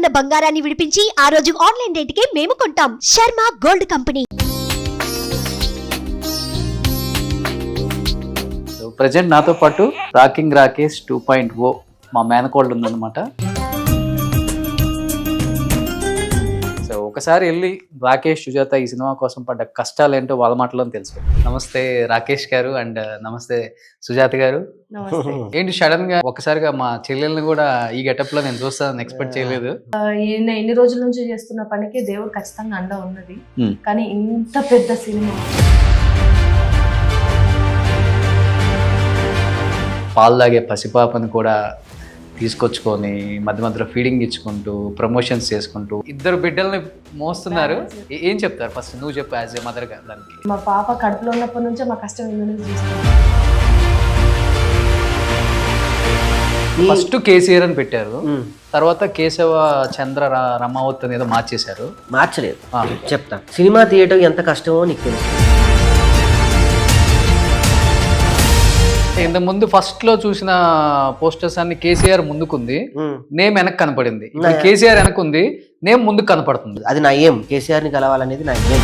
ఉన్న బంగారాన్ని విడిపించి ఆ రోజు ఆన్లైన్ రేటుకే మేము కొంటాం. Sharma gold company. ప్రజెంట్ నాతో పాటు రాకింగ్ రాకేష్ 2.0 మా మేనకోళ్ళు ఉందన్నమాట. సో ఒకసారి వెళ్ళి రాకేష్ సుజాత ఈ సినిమా కోసం పడ్డ కష్టాలు ఏంటో వాళ్ళ మాటలో తెలుసు. నమస్తే రాకేష్ గారు అండ్ నమస్తే సుజాత గారు. ఏంటి సడన్ గా ఒకసారిగా మా చెల్లెల్ని కూడా ఈ గెటప్ లో నేను చూస్తానని ఎక్స్పెక్ట్ చేయలేదు. ఎన్ని రోజుల నుంచి చేస్తున్న పనికి దేవుడు ఖచ్చితంగా అండ ఉన్నది. కానీ ఇంత పెద్ద సినిమా పాలు తాగే పసిపాపని కూడా తీసుకొచ్చుకొని మధ్య మధ్యలో ఫీడింగ్ ఇచ్చుకుంటూ ప్రమోషన్స్ చేసుకుంటూ ఇద్దరు బిడ్డల్ని మోస్తున్నారు. ఏం చెప్తారు ఫస్ట్ నువ్వు చెప్పు యాజ్ ఏ మదర్ గా దానికి. మా పాప కడుపులో ఉన్నప్పటి నుంచే మా కష్టం ఏంటనేది చూస్తాను. ఫస్ట్ కేసీఆర్ అని పెట్టారు, తర్వాత కేశవ చంద్ర రమావత్ అని ఏదో మార్చేశారు. మార్చలేదు, చెప్తా. సినిమా తీయటం ఎంత కష్టమో నీకు తెలుసు. ఇంత ముందు ఫస్ట్ లో చూసిన పోస్టర్స్ అన్ని కేసీఆర్ ముందుకుంది, నేమ్ వెనక్కి కనపడింది. ఇప్పుడు కేసీఆర్ వెనక్కుంది, నేమ్ ముందుకు కనపడుతుంది. అది నా ఏం, కేసీఆర్ ని కలవాలనేది నా ఏం.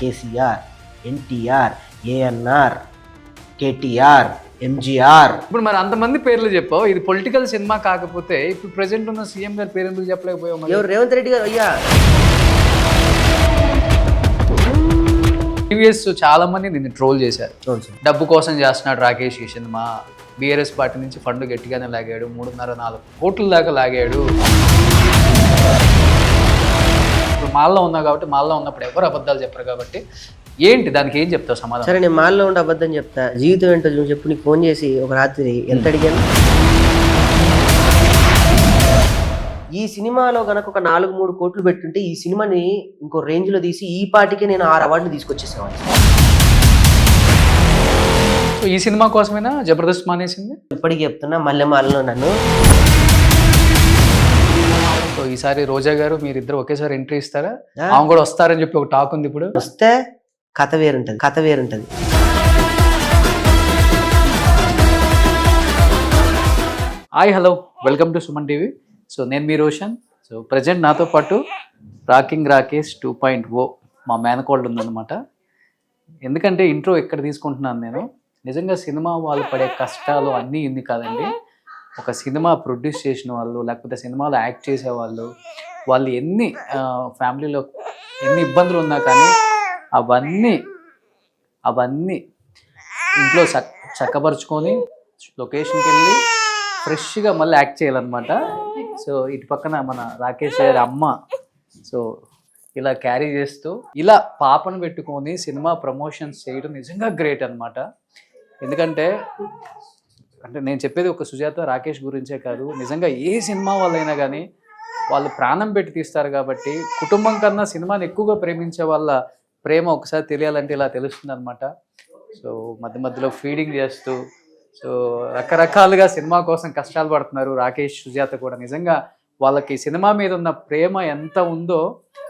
కేసీఆర్, ఎన్టీఆర్, ఏఎన్ఆర్, కేటీఆర్, ఎంజీఆర్. ఇప్పుడు మరి అంతమంది పేర్లు చెప్పావు, ఇది పొలిటికల్ సినిమా కాకపోతే ఇప్పుడు ప్రెసెంట్ ఉన్న సీఎం గారి పేరు ఎందుకు చెప్పలేకపోయావు? ఎవరు? రేవంత్ రెడ్డి గారు. అయ్యా టీవీఎస్ చాలా మంది నిన్ను ట్రోల్ చేశారు. డబ్బు కోసం చేస్తున్నాడు రాకేష్ ఈ సినిమా, బీఆర్ఎస్ పార్టీ నుంచి ఫండ్ గట్టిగానే లాగాడు, 3.5-4 కోట్ల దాకా లాగాడు. ఇప్పుడు మాల్లో ఉన్నావు కాబట్టి, మాల్లో ఉన్నప్పుడు ఎవరు అబద్ధాలు చెప్పరు కాబట్టి ఏంటి దానికి ఏం చెప్తావు సమాధానం? సరే, నేను మాల్లో ఉండి అబద్ధం చెప్తా. జీవితం ఏంటో చూసి చెప్పు. నీకు ఫోన్ చేసి ఒక రాత్రి ఎంత అడిగాను? ఈ సినిమాలో కనుక ఒక 4-3 కోట్లు పెట్టుంటే ఈ సినిమాని ఇంకో రేంజ్ లో తీసి ఈ పాటికి నేను 6 అవార్డులు తీసుకొచ్చేసేవాడిని. ఈ సినిమా కోసమేనా జబర్దస్త్ మానేసింది? ఇప్పటికి చెప్తున్నా, మల్లె మాలలో నన్ను. సో ఈసారి రోజా గారు మీరిద్దరు ఒకేసారి ఎంట్రీ ఇస్తారా? ఆమె కూడా వస్తారని చెప్పి ఒక టాక్ ఉంది. ఇప్పుడు వస్తే కథ వేరుంటది. Hi, hello, welcome to Suman TV. So నేను మీ రోషన్. సో ప్రజెంట్ నాతో పాటు రాకింగ్ రాకేష్ 2.0 మా మేనకోళ్ళు ఉందన్నమాట. ఎందుకంటే ఇంట్రో ఎక్కడ తీసుకుంటున్నాను నేను, నిజంగా సినిమా వాళ్ళు పడే కష్టాలు అన్నీ ఇన్ని కాదండి. ఒక సినిమా ప్రొడ్యూస్ చేసిన వాళ్ళు, లేకపోతే సినిమాలో యాక్ట్ చేసేవాళ్ళు, వాళ్ళు ఎన్ని ఫ్యామిలీలో ఎన్ని ఇబ్బందులు ఉన్నా కానీ అవన్నీ ఇంట్లో చక్కపరుచుకొని లొకేషన్కి వెళ్ళి ఫ్రెష్గా మళ్ళీ యాక్ట్ చేయాలన్నమాట. సో ఇటు పక్కన మన రాకేష్ గారి అమ్మ సో ఇలా క్యారీ చేస్తూ ఇలా పాపను పెట్టుకొని సినిమా ప్రమోషన్స్ చేయడం నిజంగా గ్రేట్ అనమాట. ఎందుకంటే నేను చెప్పేది ఒక సుజాత రాకేష్ గురించే కాదు, నిజంగా ఏ సినిమా వాళ్ళైనా కానీ వాళ్ళు ప్రాణం పెట్టి తీస్తారు కాబట్టి కుటుంబం కన్నా సినిమాని ఎక్కువగా ప్రేమించే వాళ్ళ ప్రేమ ఒకసారి తెలియాలంటే ఇలా తెలుస్తుంది అనమాట. సో మధ్య మధ్యలో ఫీడింగ్ చేస్తూ సో రకరకాలుగా సినిమా కోసం కష్టాలు పడుతున్నారు రాకేష్ సుజాత కూడా. నిజంగా వాళ్ళకి సినిమా మీద ఉన్న ప్రేమ ఎంత ఉందో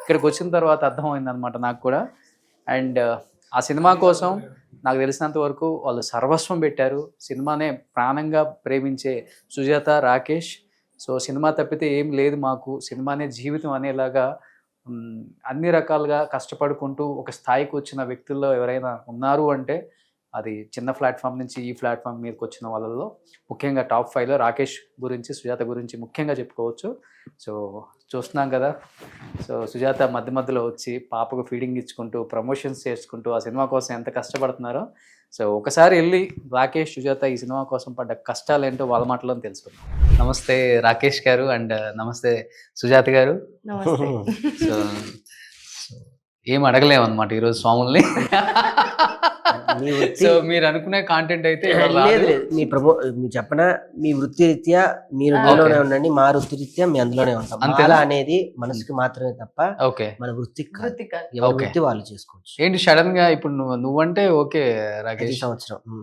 ఇక్కడికి వచ్చిన తర్వాత అర్థమైందనమాట నాకు కూడా. అండ్ ఆ సినిమా కోసం నాకు తెలిసినంత వరకు వాళ్ళు సర్వస్వం పెట్టారు. సినిమానే ప్రాణంగా ప్రేమించే సుజాత, రాకేష్ సో సినిమా తప్పితే ఏం లేదు మాకు, సినిమానే జీవితం అనేలాగా అన్ని రకాలుగా కష్టపడుకుంటూ ఒక స్థాయికి వచ్చిన వ్యక్తుల్లో ఎవరైనా ఉన్నారు అంటే అది చిన్న ప్లాట్ఫామ్ నుంచి ఈ ప్లాట్ఫామ్ మీదకి వచ్చిన వాళ్ళలో ముఖ్యంగా టాప్ 5లో రాకేష్ గురించి, సుజాత గురించి ముఖ్యంగా చెప్పుకోవచ్చు. సో చూస్తున్నాం కదా, సో సుజాత మధ్య మధ్యలో వచ్చి పాపకు ఫీడింగ్ ఇచ్చుకుంటూ ప్రమోషన్స్ చేసుకుంటూ ఆ సినిమా కోసం ఎంత కష్టపడుతున్నారో. సో ఒకసారి వెళ్ళి రాకేష్ సుజాత ఈ సినిమా కోసం పడ్డ కష్టాలు ఏంటో వాళ్ళ మాటలో తెలుసుకుందాం. నమస్తే రాకేష్ గారు అండ్ నమస్తే సుజాత గారు. సో ఏం అడగలేమన్నమాట ఈరోజు స్వాముల్ని. సో మీరు అనుకునే కాంటెంట్ అయితే లేదు. మీరు చెప్పనా, మీ వృత్తి రీత్యా మీరు అందులోనే ఉండండి, మా వృత్తి రీత్యా మీ అందులోనే ఉంటాం. అలా అనేది మనసుకి మాత్రమే తప్ప మన వృత్తి వాళ్ళు చేసుకోవచ్చు. ఏంటి సడన్ గా ఇప్పుడు నువ్వంటే ఓకే రాకేష్,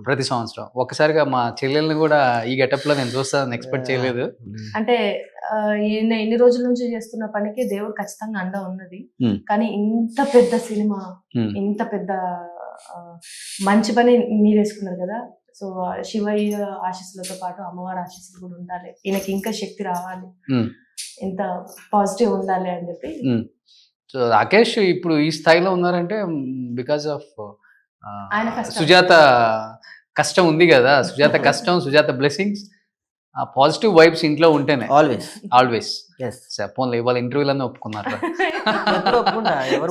ప్రతి సంవత్సరం ఒకసారిగా మా చెల్లెల్ని కూడా ఈ గెటప్ లో నేను చూస్తానని ఎక్స్పెక్ట్ చేయలేదు. అంటే ఎన్ని రోజుల నుంచి చేస్తున్న పనికి దేవుడు ఖచ్చితంగా అండ ఉన్నది. కానీ ఇంత పెద్ద సినిమా, ఇంత పెద్ద మంచి పని మీరు వేసుకున్నారు కదా, సో శివయ్య ఆశీస్సులతో పాటు అమ్మవారి ఆశీస్సులు కూడా ఉండాలి, ఈయనకి ఇంకా శక్తి రావాలి, ఇంత పాజిటివ్ ఉండాలి అని చెప్పి. సో రాకేష్ ఇప్పుడు ఈ స్థాయిలో ఉన్నారంటే బికాస్ ఆఫ్ ఆయన కష్టం. సుజాత కష్టం ఉంది కదా, సుజాత కష్టం, సుజాత బ్లెస్సింగ్స్, ఆ పాజిటివ్ వైబ్స్ ఇంట్లో ఉంటేనే ఆల్వేస్. పోన్లే ఇవాళ ఇంటర్వ్యూలన్నీ ఒప్పుకున్నారు.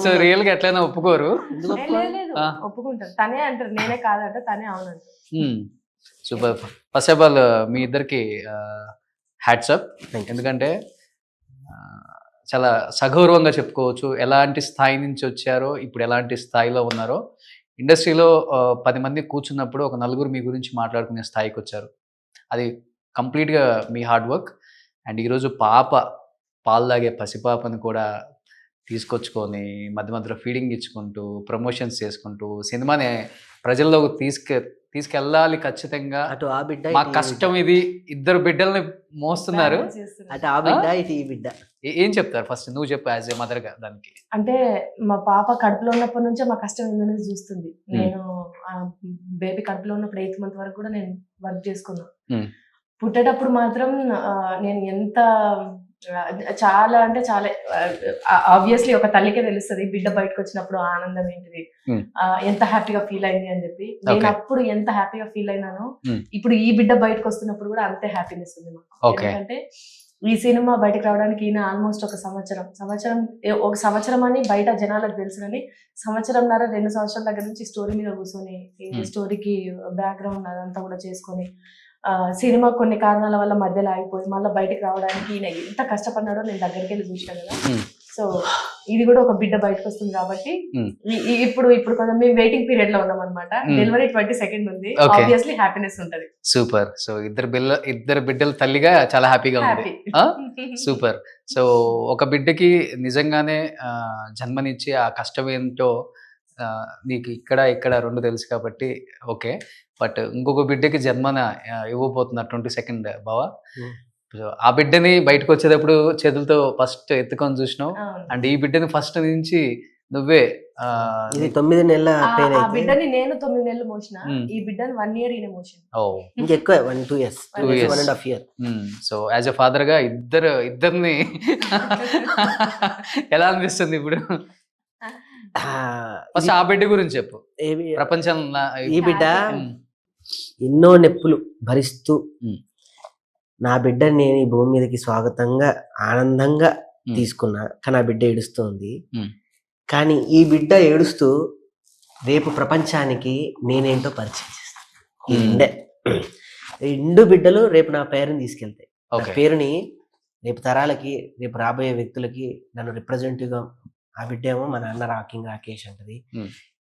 సో రియల్ గా ఎట్లయినా ఒప్పుకోరు. ఒప్పుకుంటారు, తనే అంటారు, నేనే కాదంట, తనే అవునంట. సూపర్. ఫస్ట్ ఆఫ్ ఆల్ మీ ఇద్దరికి హ్యాట్స్ అప్, ఎందుకంటే చాలా సగౌరవంగా చెప్పుకోవచ్చు ఎలాంటి స్థాయి నుంచి వచ్చారో, ఇప్పుడు ఎలాంటి స్థాయిలో ఉన్నారో. ఇండస్ట్రీలో 10 మంది కూర్చున్నప్పుడు ఒక 4 మీ గురించి మాట్లాడుకునే స్థాయికి వచ్చారు. అది కంప్లీట్గా మీ హార్డ్ వర్క్. అండ్ ఈరోజు పాలు తాగే పసిపాపని కూడా తీసుకొచ్చుకొని మధ్య మధ్యలో ఫీడింగ్ ఇచ్చుకుంటూ ప్రమోషన్స్ చేసుకుంటూ సినిమాని ప్రజల్లోకి తీసుకెళ్ళాలి ఖచ్చితంగా. అటు ఆ బిడ్డ, మా కష్టం ఇది, 2 బిడ్డల్ని మోస్తున్నారు. అటు ఆ బిడ్డ, ఇటు ఈ బిడ్డ. ఏం చెప్తారు ఫస్ట్ నువ్వు చెప్పు యాజ్ ఏ మదర్ గా దానికి? అంటే మా పాప కడుపులో ఉన్నప్పటి నుంచే మా కష్టం ఏందనేది చూస్తుంది. నేను బేబీ కడుపులో ఉన్నప్పుడు 8th month వరకు కూడా నేను వర్క్ చేసుకున్నా. పుట్టేటప్పుడు మాత్రం నేను ఎంత చాలా అంటే చాలా ఆబ్వియస్లీ ఒక తల్లికే తెలుస్తుంది బిడ్డ బయటకు వచ్చినప్పుడు ఆనందం ఏంటిది, ఎంత హ్యాపీగా ఫీల్ అయింది అని చెప్పి. నేను అప్పుడు ఎంత హ్యాపీగా ఫీల్ అయినానో ఇప్పుడు ఈ బిడ్డ బయటకు వస్తున్నప్పుడు కూడా అంతే హ్యాపీనెస్ ఉంది మాకు. ఎందుకంటే ఈ సినిమా బయటకు రావడానికి ఈయన ఆల్మోస్ట్ ఒక సంవత్సరం అని బయట జనాలకు తెలుసు, కానీ 2 సంవత్సరాల దగ్గర నుంచి స్టోరీ మీద కూర్చొని ఈ స్టోరీకి బ్యాక్గ్రౌండ్ అదంతా కూడా చేసుకొని సినిమా కొన్ని కారణాల వల్ల మధ్యలో ఆగిపోయి మళ్ళీ బయటకు రావడానికి ఈయన ఎంత కష్టపడినాడో నేను దగ్గరికి వెళ్ళి చూసాను కదా. సో ఇది కూడా ఒక బిడ్డ బయటకు వస్తుంది కాబట్టి ఇప్పుడు కొంచెం మేము వెయిటింగ్ పీరియడ్ లో ఉన్నాం అనమాట. డెలివరీ 22nd ఉంది, ఆబ్వియస్లీ హ్యాపీనెస్ ఉంటది. సూపర్. సో ఇద్దరు బిడ్డల తల్లిగా చాలా హ్యాపీగా ఉంది. సూపర్. సో ఒక బిడ్డకి నిజంగానే జన్మనిచ్చి ఆ కష్టం ఏంటో నీకు ఇక్కడ 2 తెలుసు కాబట్టి ఓకే. బట్ ఇంకొక బిడ్డకి జన్మన ఇవ్వబోతున్నారు 22nd బావా. ఆ బిడ్డని బయటకు వచ్చేటప్పుడు చేతులతో ఫస్ట్ ఎత్తుకొని చూసినావు, అండ్ ఈ బిడ్డని ఫస్ట్ నుంచి నువ్వే 9 నెలల బిడ్డని నేను 9 నెలలు మోసిన, ఈ బిడ్డని 1 year ఈయన మోసిన. ఇంకెక్కువ 2 years 1.5 years. So as a father గా ఇద్దరిని ఎలా అనిపిస్తుంది ఇప్పుడు? ఫస్ట్ ఆ బిడ్డ గురించి చెప్పు. ప్రపంచం ఈ బిడ్డ ఎన్నో నొప్పులు భరిస్తూ నా బిడ్డని నేను ఈ భూమి మీదకి స్వాగతంగా ఆనందంగా తీసుకున్నా, కానీ ఆ బిడ్డ ఏడుస్తుంది. కానీ ఈ బిడ్డ ఏడుస్తూ రేపు ప్రపంచానికి నేనేంటో పరిచయం చేస్తాను. 2 బిడ్డలు రేపు నా పేరుని తీసుకెళ్తాయి. పేరుని రేపు తరాలకి, రేపు రాబోయే వ్యక్తులకి నన్ను రిప్రజెంటేటివ్గా. ఆ బిడ్డ ఏమో మా నాన్న రాకింగ్ రాకేష్ అంటది,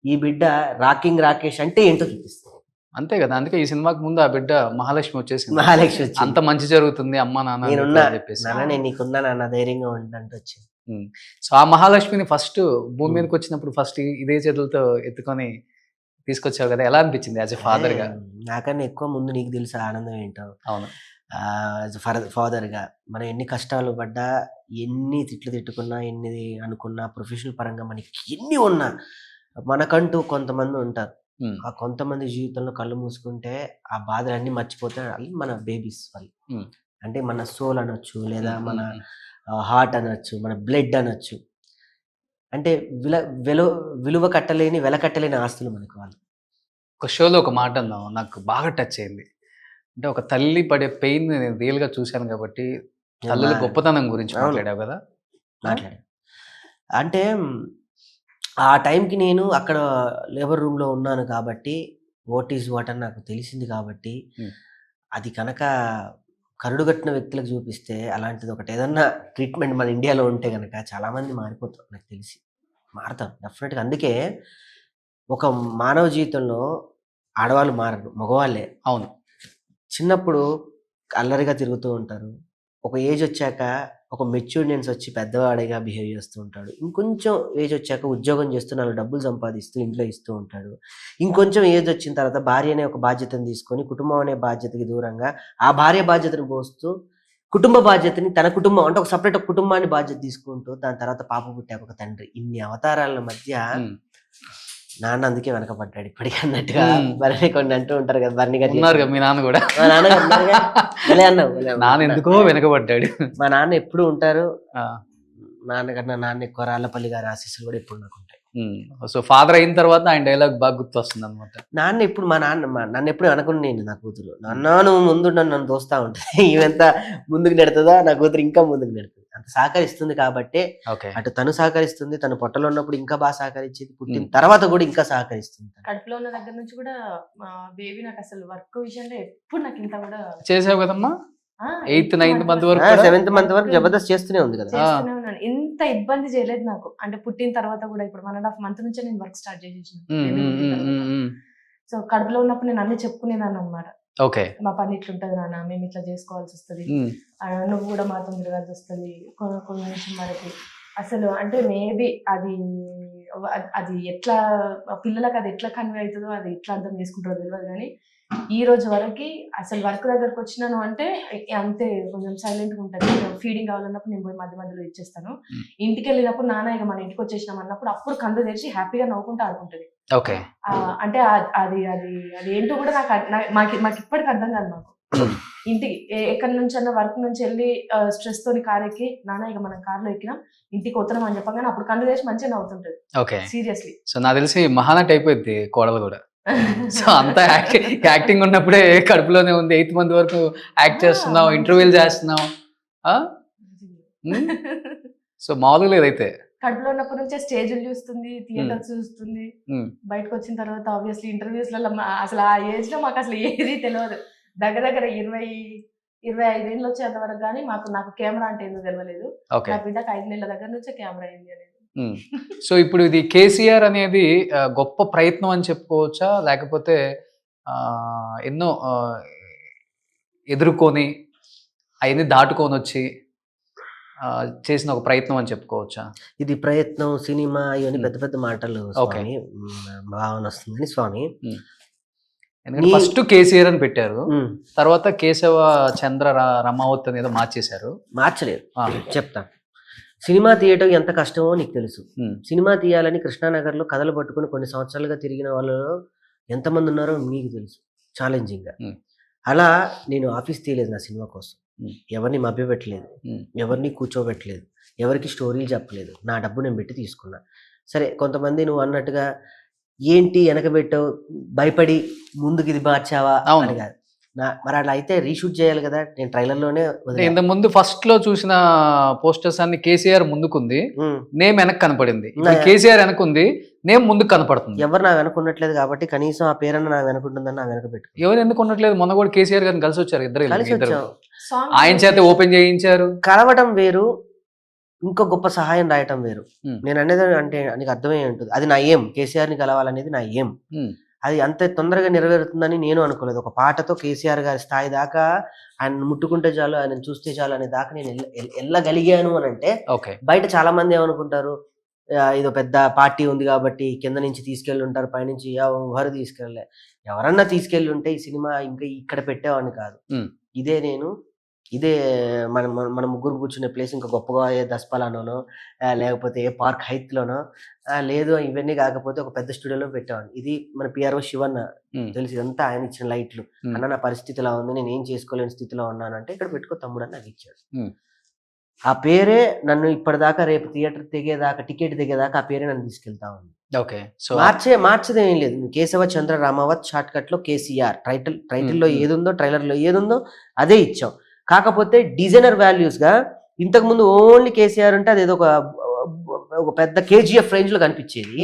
ఈ బిడ్డ రాకింగ్ రాకేష్ అంటే ఏంటో చూపిస్తుంది. అంతే కదా, అందుకే ఈ సినిమాకి ముందు ఆ బిడ్డ మహాలక్ష్మి వచ్చేసింది. మహాలక్ష్మి వచ్చి అంత మంచి జరుగుతుంది అమ్మ నాన్న నేను నీకున్నా నాన్న ధైర్యంగా ఉండంటే వచ్చింది. సో ఆ మహాలక్ష్మిని ఫస్ట్ భూమి మీదకి వచ్చినప్పుడు ఫస్ట్ ఇదే చేతులతో ఎత్తుకొని తీసుకొచ్చావు కదా, ఎలా అనిపించింది యాజ్ ఎ ఫాదర్ గా? నాకన్నా ఎక్కువ ముందు నీకు తెలుసు ఆనందం ఏంటో. అవును, ఫాదర్ గా మనం ఎన్ని కష్టాలు పడ్డా, ఎన్ని తిట్లు తిట్టుకున్నా, ఎన్ని అనుకున్నా, ప్రొఫెషనల్ పరంగా మనకి ఎన్ని ఉన్నా, మనకంటూ కొంతమంది ఉంటారు. ఆ కొంతమంది జీవితంలో కళ్ళు మూసుకుంటే ఆ బాధలన్నీ మర్చిపోతే మన బేబీస్ వాళ్ళు. అంటే మన సోల్ అనొచ్చు, లేదా మన హార్ట్ అనొచ్చు, మన బ్లడ్ అనొచ్చు. అంటే విలువ కట్టలేని వెల కట్టలేని ఆస్తులు మనకు వాళ్ళు. ఒక షోలో ఒక మాట అన్నావు, నాకు బాగా టచ్ అయింది. అంటే ఒక తల్లి పడే పెయిన్ నేను రియల్ గా చూశాను కాబట్టి తల్లుల గొప్పతనం గురించి మాట్లాడావు కదా. అంటే ఆ టైంకి నేను అక్కడ లేబర్ రూమ్లో ఉన్నాను కాబట్టి వాట్ ఈజ్ వాట్ అని నాకు తెలిసింది కాబట్టి, అది కనుక కరుడుగట్టిన వ్యక్తులకు చూపిస్తే అలాంటిది ఒకటి ఏదన్నా ట్రీట్మెంట్ మన ఇండియాలో ఉంటే కనుక చాలామంది మారిపోతారు, నాకు తెలిసి మారుతారు డెఫినెట్గా. అందుకే ఒక మానవ జీవితంలో ఆడవాళ్ళు మారరు, మగవాళ్ళే. అవును, చిన్నప్పుడు అల్లరిగా తిరుగుతూ ఉంటారు, ఒక ఏజ్ వచ్చాక ఒక మెచ్యూర్నెన్స్ వచ్చి పెద్దవాడిగా బిహేవ్ చేస్తూ ఉంటాడు. ఇంకొంచెం ఏజ్ వచ్చాక ఉద్యోగం చేస్తూ 4 డబ్బులు సంపాదిస్తూ ఇంట్లో ఇస్తూ ఉంటాడు. ఇంకొంచెం ఏజ్ వచ్చిన తర్వాత భార్య అనే ఒక బాధ్యతను తీసుకొని కుటుంబం అనే బాధ్యతకి దూరంగా ఆ భార్య బాధ్యతను పోస్తూ కుటుంబ బాధ్యతని తన కుటుంబం అంటే ఒక సపరేట్ కుటుంబాన్ని బాధ్యత తీసుకుంటూ, దాని తర్వాత పాప పుట్టాక ఒక తండ్రి, ఇన్ని అవతారాల మధ్య నాన్న అందుకే వెనకపడ్డాడు ఇప్పటికీ అన్నట్టుగా. మ్మ్. భరణి కొన్ని అంటూ ఉంటారు కదా, భరణి గారు ఉన్నారు కదా మీ నాన్న కూడా. మా నాన్న ఉన్నారుగా, భలే అన్నావు, భలే అన్నావు. నాన్న ఎందుకో వెనకబడ్డాడు. మా నాన్న ఎప్పుడు ఉంటారు, ఆ, నాన్నకన్నా నాన్న ఎక్కువ, రాళ్ళపల్లి గారి ఆశీస్సులు కూడా ఎప్పుడు నాకు ఉంటాయి. సో ఫాదర్ అయిన తర్వాత ఆయన డైలాగ్ బాగా గుర్తొస్తుంది అనమాట. నాన్న ఎప్పుడు నన్ను ఎప్పుడు అనుకుని నేను నా కూతురు నాన్న నువ్వు ముందు నన్ను దోస్తా ఉంటుంది. ఈమెంత ముందుకు నెడుతుందా నా కూతురు ఇంకా ముందుకు నెడుతుంది. అంత సహకరిస్తుంది కాబట్టి ఓకే. అటు తను సహకరిస్తుంది, తను పొట్టలో ఉన్నప్పుడు ఇంకా బాగా సహకరించేది, పుట్టిన తర్వాత కూడా ఇంకా సహకరిస్తుంది. కడుపులో ఉన్న దగ్గర నుంచి కూడా మా బేబీ నాకు అసలు వర్క్ విషయంలో ఎప్పుడు నాకు ఇంత కూడా చేసావు కదమ్మా ఆ, 8th 9th month వరకు. 7th month వరకు జబర్దస్త్ చేస్తూనే ఉంది కదా. చేస్తూనే ఉన్నాను. ఇంత ఇబ్బంది చేయలేదు నాకు. అంటే పుట్టిన తర్వాత కూడా ఇప్పుడు 1.5 month నుంచే నేను వర్క్ స్టార్ట్ చేసేసిన. సో కడుపులో ఉన్నప్పుడు నేను అన్ని చెప్పుకునేదాన్ని అనమాట. ఓకే. మా పని ఇట్లుంటది నాన్న, మేము ఇట్లా చేసుకోవాల్సి వస్తుంది, నువ్వు కూడా మాతో తిరగాల్సి వస్తుంది కొన్ని నిమిషం వరకు. అసలు అంటే మేబీ అది ఎట్లా పిల్లలకు అది ఎట్లా కన్వే అవుతుందో, అది ఎట్లా అర్థం చేసుకుంటారో తెలియదు. కానీ ఈ రోజు వరకు అసలు వర్క్ దగ్గరకు వచ్చినాను అంటే అంతే, కొంచెం సైలెంట్గా ఉంటుంది. ఫీడింగ్ కావాలన్నప్పుడు నేను పోయి మధ్య మధ్యలో ఇచ్చేస్తాను. ఇంటికి వెళ్ళినప్పుడు నాన్న ఇక మన ఇంటికి వచ్చేసినాం అన్నప్పుడు అప్పుడు కళ్ళు తెరిచి హ్యాపీగా నవ్వుకుంటూ ఆడుకుంటుంది. ఓకే. అంటే అది అది అది ఏంటో కూడా మాకు ఇప్పటికి అర్థం కాదు. మాకు ఇంటికి ఎక్కడి నుంచి అన్న వర్క్ నుంచి వెళ్ళి స్ట్రెస్ తోని కార్ ఎక్కి నాన్న ఇక మనం కార్లో ఎక్కినాం ఇంటికి వస్తున్నాం అని చెప్పగానే అప్పుడు కళ్ళు తెరిచి మంచిగా నవ్వుతుంటది. ఓకే. సీరియస్లీ. సో నాకు తెలిసి మహానటి అయిపోయింది కోడలు కూడా. సో అంతా యాక్టింగ్ ఉన్నప్పుడే కడుపులోనే ఉంది. 8th month వరకు యాక్ట్ చేస్తున్నావు, ఇంటర్వ్యూలు చేస్తున్నావు. సో మామూలుగా లేదైతే. కడుపులో ఉన్నప్పటి నుంచే స్టేజ్లు చూస్తుంది, థియేటర్ చూస్తుంది. బయటకు వచ్చిన తర్వాత ఆబ్వియస్లీ ఇంటర్వ్యూస్ లలో అసలు ఆ ఏజ్ లో మాకు అసలు ఏది తెలియదు. దగ్గర 20-25 ఏళ్ళు వచ్చేంత వరకు కానీ నాకు కెమెరా అంటే ఏందో తెలియలేదు. నా బిడ్డకు 5 నెలల దగ్గర నుంచే కెమెరా అయింది అనేది. సో ఇప్పుడు ఇది కేసీఆర్ అనేది గొప్ప ప్రయత్నం అని చెప్పుకోవచ్చా, లేకపోతే ఎన్నో ఎదుర్కొని అవన్నీ దాటుకొని వచ్చి చేసిన ఒక ప్రయత్నం అని చెప్పుకోవచ్చా? ఇది ప్రయత్నం, సినిమా ఇవన్నీ పెద్ద పెద్ద మాటలు స్వామి, భావన వస్తుంది స్వామి. ఎందుకంటే ఫస్ట్ కేసీఆర్ అని పెట్టారు, తర్వాత కేశవ చంద్ర రమావత్ అనేది మార్చేశారు. మార్చలేరు, చెప్తాను. సినిమా తీయటం ఎంత కష్టమో నీకు తెలుసు. సినిమా తీయాలని కృష్ణానగర్లో కథలు పట్టుకుని కొన్ని సంవత్సరాలుగా తిరిగిన వాళ్ళలో ఎంతమంది ఉన్నారో నీకు తెలుసు, ఛాలెంజింగ్గా. అలా నేను ఆఫీస్ తీయలేదు నా సినిమా కోసం, ఎవరిని మభ్యపెట్టలేదు, ఎవరిని కూర్చోబెట్టలేదు, ఎవరికి స్టోరీలు చెప్పలేదు, నా డబ్బు నేను పెట్టి తీసుకున్నా. సరే, కొంతమంది నువ్వు అన్నట్టుగా ఏంటి వెనకబెట్టావు, భయపడి ముందుకు ఇది మార్చావా అని కాదు. మరి అట్లా అయితే రీషూట్ చేయాలి కదా. నేను ట్రైలర్లోనే ఇంత ముందు ఫస్ట్ లో చూసిన పోస్టర్స్ అన్ని కేసీఆర్ ముందుకుంది, నేమ్ వెనక్కి కనపడింది. కేసీఆర్ వెనకుంది, నేమ్ ముందుకు కనపడుతుంది. ఎవరు నా వెనకున్నట్లేదు కాబట్టి కనీసం ఆ పేరన్న నా వెనకుంటుందని నా వెనక పెట్టు. ఎవరు ఎందుకు ఉండట్లేదు? మొన్న కూడా కేసీఆర్ గారిని కలిసి వచ్చారు, ఇద్దరు వచ్చాం, ఆయన చేత ఓపెన్ చేయించారు. కలవటం వేరు, ఇంకో గొప్ప సహాయం రాయటం వేరు. నేను అనేది అంటే నీకు అర్థమై ఉంటుంది. అది నా ఏం, కేసీఆర్ని కలవాలనేది నా ఏం. అది అంత తొందరగా నెరవేరుతుందని నేను అనుకోలేదు. ఒక పాటతో కేసీఆర్ గారి స్థాయి దాకా ఆయన ముట్టుకుంటే చాలు, ఆయన చూస్తే చాలు అనే దాకా నేను వెళ్ళగలిగాను అని అంటే, బయట చాలా మంది ఏమనుకుంటారు, ఇదో పెద్ద పార్టీ ఉంది కాబట్టి కింద నుంచి తీసుకెళ్ళి ఉంటారు, పైనుంచి ఎవరు తీసుకెళ్ళలే. ఎవరన్నా తీసుకెళ్ళి ఉంటే ఈ సినిమా ఇంకా ఇక్కడ పెట్టేవాడిని కాదు. ఇదే మన ముగ్గురు కూర్చునే ప్లేస్ ఇంకా గొప్పగా ఏ దస్పలానోనో లేకపోతే ఏ పార్క్ హైత్లోనో లేదు, ఇవన్నీ కాకపోతే ఒక పెద్ద స్టూడియోలో పెట్టేవాడిని. ఇది మన పిఆర్ఓ శివన్న తెలిసి, ఇదంతా ఆయన ఇచ్చిన లైట్లు. అన్న నా పరిస్థితి ఇలా ఉంది, నేను ఏం చేసుకోలేని స్థితిలో ఉన్నాను అంటే ఇక్కడ పెట్టుకో తమ్ముడు అని నాకు ఇచ్చాడు. ఆ పేరే నన్ను ఇప్పటిదాకా, రేపు థియేటర్ దిగేదాకా, టికెట్ దిగేదాకా ఆ పేరే నన్ను తీసుకెళ్తా ఉంది. మార్చేదేం లేదు. కేశవ చంద్ర రామావత్, షార్ట్ కట్ లో కేసీఆర్. టైటిల్లో ఏదుందో, ట్రైలర్ లో ఏదుందో అదే ఇచ్చాం. కాకపోతే డిజైనర్ వాల్యూస్ గా ఇంతకు ముందు ఓన్లీ కేసీఆర్ అంటే అదేదో ఒక పెద్ద కేజీఎఫ్ రేంజ్ లో కనిపించేది.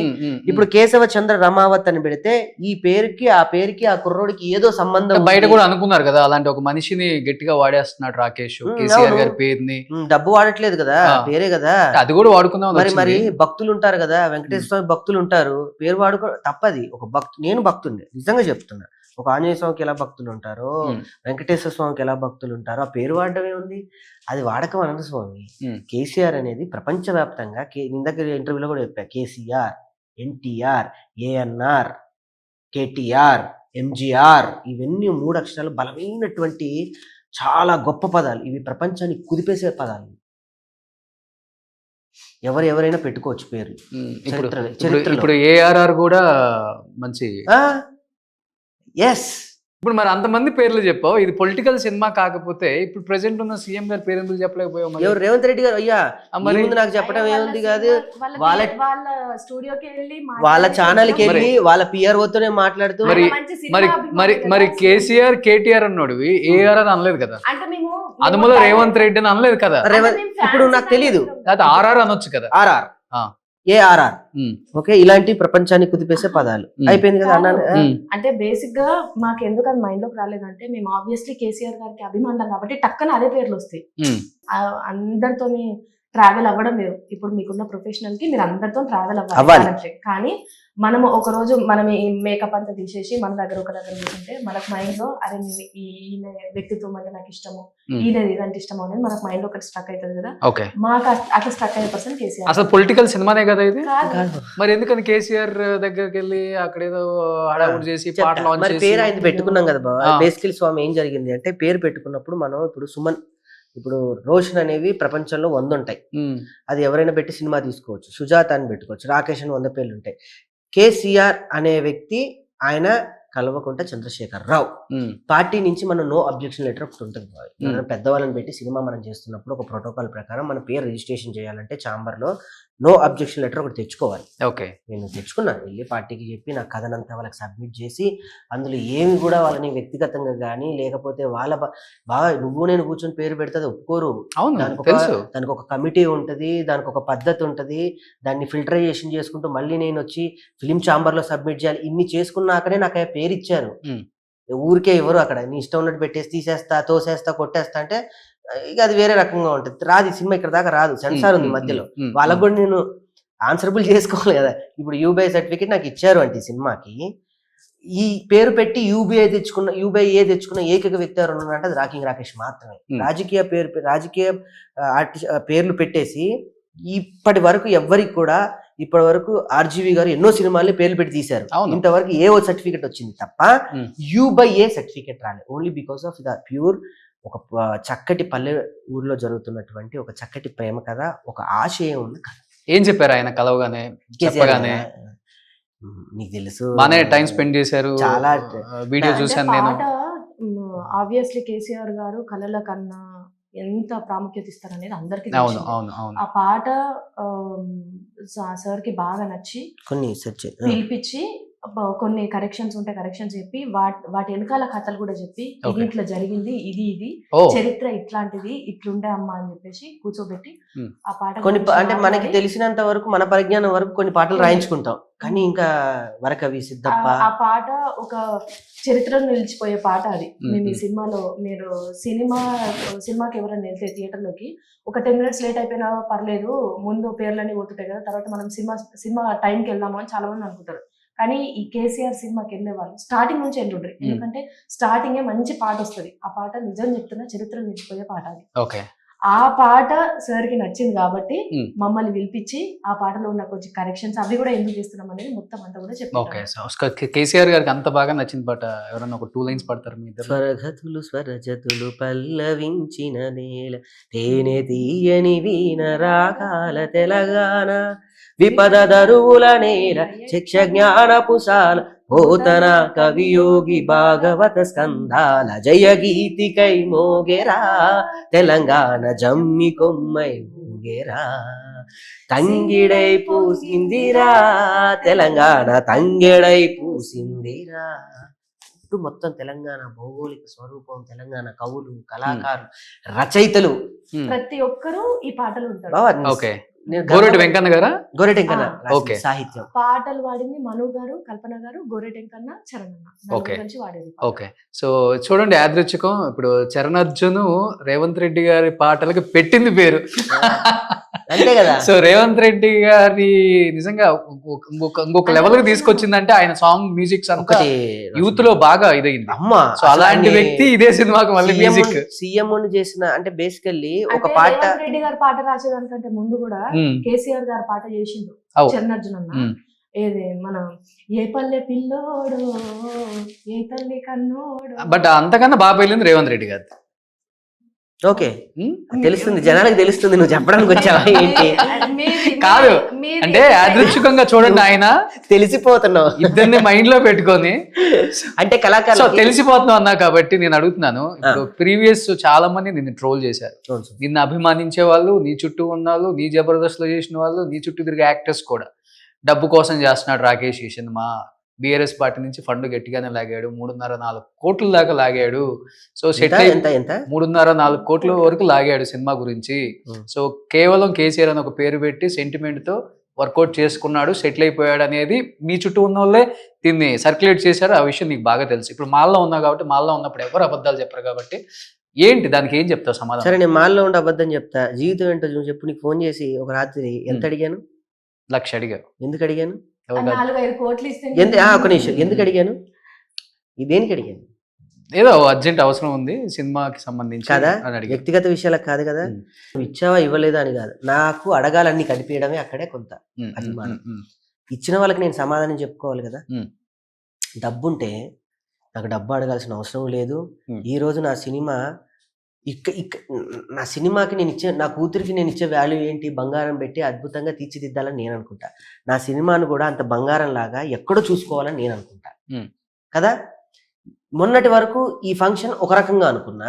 ఇప్పుడు కేశవ చంద్ర రమావత్ అని పెడితే ఈ పేరుకి ఆ కుర్రోడికి ఏదో సంబంధం. బయట కూడా అనుకున్నారు కదా, అలాంటి ఒక మనిషిని గట్టిగా వాడేస్తున్నాడు రాకేష్, కేసీఆర్ గారి పేరుని. డబ్బు వాడట్లేదు కదా, పేరే కదా, అది కూడా వాడుకుందాం. మరి భక్తులు ఉంటారు కదా, వెంకటేశ్వర స్వామి భక్తులు ఉంటారు, పేరు వాడుకో తప్పది. ఒక నేను భక్తుడిని, నిజంగా చెప్తున్నా. ఒక ఆంజనేయ స్వామికి ఎలా భక్తులు ఉంటారో, వెంకటేశ్వర స్వామికి ఎలా భక్తులు ఉంటారో, ఆ పేరు వాడటమే ఉంది, అది వాడకం అనదు స్వామి. కేసీఆర్ అనేది ప్రపంచవ్యాప్తంగా, ఇందాక ఇంటర్వ్యూలో కూడా చెప్పా, కేసీఆర్, ఎన్టీఆర్, ఏఎన్ఆర్, కేటీఆర్, ఎంజీఆర్, ఇవన్నీ 3 అక్షరాలు బలమైనటువంటి చాలా గొప్ప పదాలు. ఇవి ప్రపంచాన్ని కుదిపేసే పదాలు. ఎవరైనా పెట్టుకోవచ్చు పేర్లు. ఇప్పుడు ఏఆర్ఆర్ కూడా మంచి. ఎస్. ఇప్పుడు మరి అంతమంది పేర్లు చెప్పావు, ఇది పొలిటికల్ సినిమా కాకపోతే ఇప్పుడు ప్రెసెంట్ ఉన్న సీఎం గారి పేరు ఎందుకు చెప్పలేకపోయావు? ఎవరు? రేవంత్ రెడ్డి గారు. అయ్యా మరి నాకు చెప్పడం ఏముంది కాదు, వాళ్ళ స్టూడియోకి వెళ్ళి వాళ్ళ ఛానల్ కి వెళ్ళి వాళ్ళ పిఆర్ఓతోనే మాట్లాడుతూ. మరి మరి మరి మరి కేసీఆర్ కేటీఆర్ అన్నోడివి ఏఆర్ఆర్ అనలేదు కదా, అందులో రేవంత్ రెడ్డి అని అనలేదు కదా. ఇప్పుడు నాకు తెలీదు, అది ఆర్ఆర్ అనొచ్చు కదా. RR ARR. ఓకే, ఇలాంటి ప్రపంచాన్ని కుదిపేసే పదాలు అయిపోయింది కదా అన్నాను. అంటే బేసిక్ గా మాకు ఎందుకు అది మైండ్ లోకి రాలేదంటే, మేము ఆబ్వియస్లీ కేసీఆర్ గారికి అభిమానులం కాబట్టి టక్కన అదే పేర్లు వస్తాయి. అందరితోని ట్రావెల్ అవ్వడం వేరు. ఇప్పుడు మీకున్న ప్రొఫెషనల్ కి మీరు అందరితో ట్రావెల్ అవ్వాలి. కానీ మనము ఒక రోజు మనం ఈ మేకప్ అంతా తీసేసి మన దగ్గర ఒక దగ్గర కూర్చుంటే మనకు మైండ్ లో అరే ఈయన వ్యక్తిత్వం అంటే నాకు ఇష్టము, ఈయన ఇదంటే ఇష్టము అనేది మనకు మైండ్ లో ఒకటి స్ట్రక్ అవుతుంది కదా. మాకు అట్లా స్ట్రక్ అయిన పర్సన్ కేసీఆర్. అసలు పొలిటికల్ సినిమానే కదా ఇది. మరి ఎందుకని కేసీఆర్ దగ్గరికి వెళ్ళి అక్కడ ఏదో హడావుడి చేసి పాటలు లాంచ్ చేసి పేరు ఆయన పెట్టుకున్నాం కదా బాబా. బేసికలీ స్వామి ఏం జరిగింది అంటే, పేరు పెట్టుకున్నప్పుడు మనం ఇప్పుడు సుమన్, ఇప్పుడు రోషన్ అనేవి ప్రపంచంలో 100 ఉంటాయి. అది ఎవరైనా పెట్టి సినిమా తీసుకోవచ్చు. సుజాత అని పెట్టుకోవచ్చు. రాకేష్ అని 100 పేర్లు ఉంటాయి. కేసీఆర్ అనే వ్యక్తి, ఆయన కల్వకుంట్ల చంద్రశేఖర్ రావు. పార్టీ నుంచి మనం నో అబ్జెక్షన్ లెటర్ ఒకటి ఉంటుంది. పెద్దవాళ్ళని పెట్టి సినిమా మనం చేస్తున్నప్పుడు ఒక ప్రోటోకాల్ ప్రకారం మన పేరు రిజిస్ట్రేషన్ చేయాలంటే ఛాంబర్ లో నో అబ్జెక్షన్ లెటర్ ఒకటి తెచ్చుకోవాలి. ఓకే, నేను తెచ్చుకున్నాను. వెళ్ళి పార్టీకి చెప్పి నా కథనంతా వాళ్ళకి సబ్మిట్ చేసి, అందులో ఏమి కూడా వాళ్ళని వ్యక్తిగతంగా కానీ లేకపోతే వాళ్ళ బాగా నువ్వు నేను కూర్చొని పేరు పెడితే అది ఒప్పుకోరు. దానికి ఒక కమిటీ ఉంటుంది, దానికి ఒక పద్ధతి ఉంటుంది. దాన్ని ఫిల్టరైజేషన్ చేసుకుంటూ మళ్ళీ నేను వచ్చి ఫిలిం ఛాంబర్ లో సబ్మిట్ చేయాలి. ఇన్ని చేసుకున్నాకనే నాకు ఆ పేరు ఇచ్చారు. ఊరికే ఎవరు అక్కడ నీ ఇష్టం ఉన్నట్టు పెట్టేసి తీసేస్తా, తోసేస్తా, కొట్టేస్తా అంటే ఇక అది వేరే రకంగా ఉంటుంది. రాదు, సినిమా ఇక్కడ దాకా రాదు. సెన్సార్ ఉంది మధ్యలో. వాళ్ళకు కూడా నేను ఆన్సరబుల్ చేసుకోవాలి కదా. ఇప్పుడు యూబీఐ సర్టిఫికేట్ నాకు ఇచ్చారు అంటే ఈ సినిమాకి, ఈ పేరు పెట్టి యూబీఐ తెచ్చుకున్న ఏకైక వ్యక్తి ఎవరు ఉన్నారంటే అది రాకింగ్ రాకేష్ మాత్రమే. రాజకీయ పేర్లు పెట్టేసి ఇప్పటి వరకు ఎవ్వరికి కూడా, ఇప్పటి వరకు ఆర్జీవి గారు ఎన్నో సినిమాల్ని పేర్లు పెట్టి తీశారు. ఇంతవరకు ఏఓ సర్టిఫికేట్ వచ్చింది తప్ప యూబీఐ సర్టిఫికేట్ రాలేదు. Only because of the pure ఒక చక్కటి పల్లె ఊర్లో జరుగుతున్నటువంటి ఒక చక్కటి ప్రేమ కథ, ఒక ఆశయం ఉన్న కథ. ఏం చెప్పారు ఆయన కలవగానే చెప్పగానే? నీకు తెలుసు, బాగానే టైం స్పెండ్ చేశారు. చాలా వీడియో చూసాను నేను. ఆబ్వియస్లీ కేసీఆర్ గారు కళల కన్నా ఎంత ప్రాముఖ్యత ఇస్తారనేది అందరికీ తెలుసు. ఆ పాట సార్ కి బాగా నచ్చి కొన్ని పిలిపించి కొన్ని కరెక్షన్స్ ఉంటే కరెక్షన్స్ చెప్పి వాటి వెనకాల కథలు కూడా చెప్పి ఇది ఇట్లా జరిగింది, ఇది చరిత్ర ఇట్లాంటిది, ఇట్లుండే అమ్మ అని చెప్పేసి కూర్చోబెట్టి ఆ పాట కొన్ని అంటే మనకి తెలిసినంత వరకు, మన పరిజ్ఞానం వరకు కొన్ని పాటలు రాయించుకుంటాం. కానీ ఇంకా వరకవి సిద్ధప్ప ఆ పాట ఒక చరిత్రను నిలిచిపోయే పాట. అది మేము ఈ సినిమాలో, మీరు సినిమాకి ఎవరైనా వెళ్తే థియేటర్ లోకి ఒక 10 minutes లేట్ అయిపోయినా పర్లేదు, ముందు పేర్లన్నీ పోతుంటాయి కదా, తర్వాత మనం సినిమా టైంకి వెళ్దాము అని చాలా మంది అనుకుంటారు. కానీ ఈ కేసీఆర్ సినిమాకి వెళ్ళే వాళ్ళు స్టార్టింగ్ నుంచి వెళ్ళుండ్రి. ఎందుకంటే స్టార్టింగే మంచి పాట వస్తుంది. ఆ పాట నిజం చెప్తున్నా చరిత్ర నిలిచిపోయే పాట అది. ఆ పాట సార్ కి నచ్చింది కాబట్టి మమ్మల్ని పిలిపించి ఆ పాటలో ఉన్న కొంచెం కరెక్షన్స్ అవి కూడా ఎందుకు చేస్తున్నాం అనేది మొత్తం అంతా కూడా చెప్పారు. కేసీఆర్ గారికి అంత బాగా నచ్చిన పాట ఎవరన్నా ఒక 2 lines పడతారు మీ ఇద్దరు? స్వరగతులు స్వరజతులు పల్లవించిన నేల, తేనె తీయని వీణ రాగాల తెలంగాణ, విపద దరువుల నేల, శిక్ష జ్ఞాన పుసాల, పోతన కవియోగి భాగవత స్కంధాల, జయ గీతికై మోగెరా తెలంగాణ, జమ్మి కొమ్మై మోగెరా, తంగిడై పూసిందిరా తెలంగాణ, తంగిడై పూసిందిరా. మొత్తం తెలంగాణ భౌగోళిక స్వరూపం, తెలంగాణ కవులు, కళాకారులు, రచయితలు ప్రతి ఒక్కరు ఈ పాటలు ఉంటారు. గోరెటి వెంకన్న గారా? గోరెటి వెంకన్న సాహిత్యం. పాటలు వాడింది మను గారు, కల్పన గారు, గోరెటి వెంకన్న, చరణ్ వాడేది. ఓకే, సో చూడండి యాదృచ్ఛికం, ఇప్పుడు చరణ్ రేవంత్ రెడ్డి గారి పాటలకు పెట్టింది పేరు. అంతే కదా. సో రేవంత్ రెడ్డి గారి నిజంగా ఇంకొక లెవెల్ కి తీసుకొచ్చిందంటే ఆయన సాంగ్ మ్యూజిక్స్ అంతా యూత్ లో బాగా ఇదైంది. అమ్మా, సో అలాంటి వ్యక్తి ఇదే సినిమాకి మళ్ళీ మ్యూజిక్ సీఎం చేసిన, అంటే బేసికల్లీ ఒక పాట రేవంత్ రెడ్డి గారి పాట రాసేదానికంటే ముందు కూడా కేసీఆర్ గారి పాట చేసిండు చరణ్ అన్న. ఏది మన ఏ పల్లె పిల్లోడు ఏ తల్లి కన్నోడు, బట్ అంతకన్నా బాగా వెళ్ళింది రేవంత్ రెడ్డి గారి. ఓకే, తెలుస్తుంది, జనాలకు తెలుస్తుంది నువ్వు చెప్పడానికి వచ్చావా ఏంటి. కాదు అంటే యాదృచ్ఛికంగా చూడండి, ఆయన తెలిసిపోతున్నావు ఇద్దరిని మైండ్ లో పెట్టుకొని అంటే సో కళాకారులు తెలిసిపోతున్నావు అన్నా కాబట్టి నేను అడుగుతున్నాను. ఇప్పుడు ప్రీవియస్ చాలా మంది నిన్ను ట్రోల్ చేశారు, నిన్ను అభిమానించే వాళ్ళు, నీ చుట్టూ ఉన్న వాళ్ళు, నీ జబర్దస్త్ లో చేసిన వాళ్ళు, నీ చుట్టూ తిరిగే యాక్టర్స్ కూడా డబ్బు కోసం చేస్తున్నాడు రాకేష్ ఈ సినిమా, బీఆర్ఎస్ పార్టీ నుంచి ఫండ్ గట్టిగానే లాగాడు, 3.5-4 కోట్ల దాకా లాగాడు. సో సెట్ ఎంత 3.5-4 కోట్ల వరకు లాగాడు సినిమా గురించి. సో కేవలం కేసీఆర్ అని ఒక పేరు పెట్టి సెంటిమెంట్ తో వర్కౌట్ చేసుకున్నాడు, సెటిల్ అయిపోయాడు అనేది మీ చుట్టూ ఉన్న వాళ్ళే దీన్ని సర్క్యులేట్ చేశారు. ఆ విషయం నీకు బాగా తెలుసు. ఇప్పుడు మాల్లో ఉన్నావు కాబట్టి, మాల్లో ఉన్నప్పుడు ఎవరు అబద్ధాలు చెప్పరు కాబట్టి ఏంటి దానికి ఏం చెప్తావు సమాధానం? సరే, నేను మాల్లో ఉండి అబద్ధం చెప్తా, జీవితం ఏంటో చెప్పు. నీకు ఫోన్ చేసి ఒక రాత్రి ఎంత అడిగాను? 1,00,000 అడిగావు. ఎందుకు అడిగాను? 4-5 కోట్లు ఇస్తే ఒక నిమిషం, ఎందుకు అడిగాను? దేనికి అడిగాను? ఏదో అర్జెంట్ అవసరం ఉంది సినిమాకి సంబంధించి కదా, అని అడిగావు. వ్యక్తిగత విషయాలకు కాదు కదా. నువ్వు ఇచ్చావా ఇవ్వలేదా అని కాదు, నాకు అడగాలన్నీ కనిపించడమే అక్కడే కొంత అభిమానం. ఇచ్చిన వాళ్ళకి నేను సమాధానం చెప్పుకోవాలి కదా. డబ్బుంటే నాకు డబ్బు అడగాల్సిన అవసరం లేదు. ఈ రోజు నా సినిమా నా సినిమాకి నేను ఇచ్చే, నా కూతురికి నేను ఇచ్చే వాల్యూ ఏంటి? బంగారం పెట్టి అద్భుతంగా తీర్చిదిద్దాలని నేను అనుకుంటా. నా సినిమాను కూడా అంత బంగారం లాగా ఎక్కడో చూసుకోవాలని నేను అనుకుంటా కదా. మొన్నటి వరకు ఈ ఫంక్షన్ ఒక రకంగా అనుకున్నా,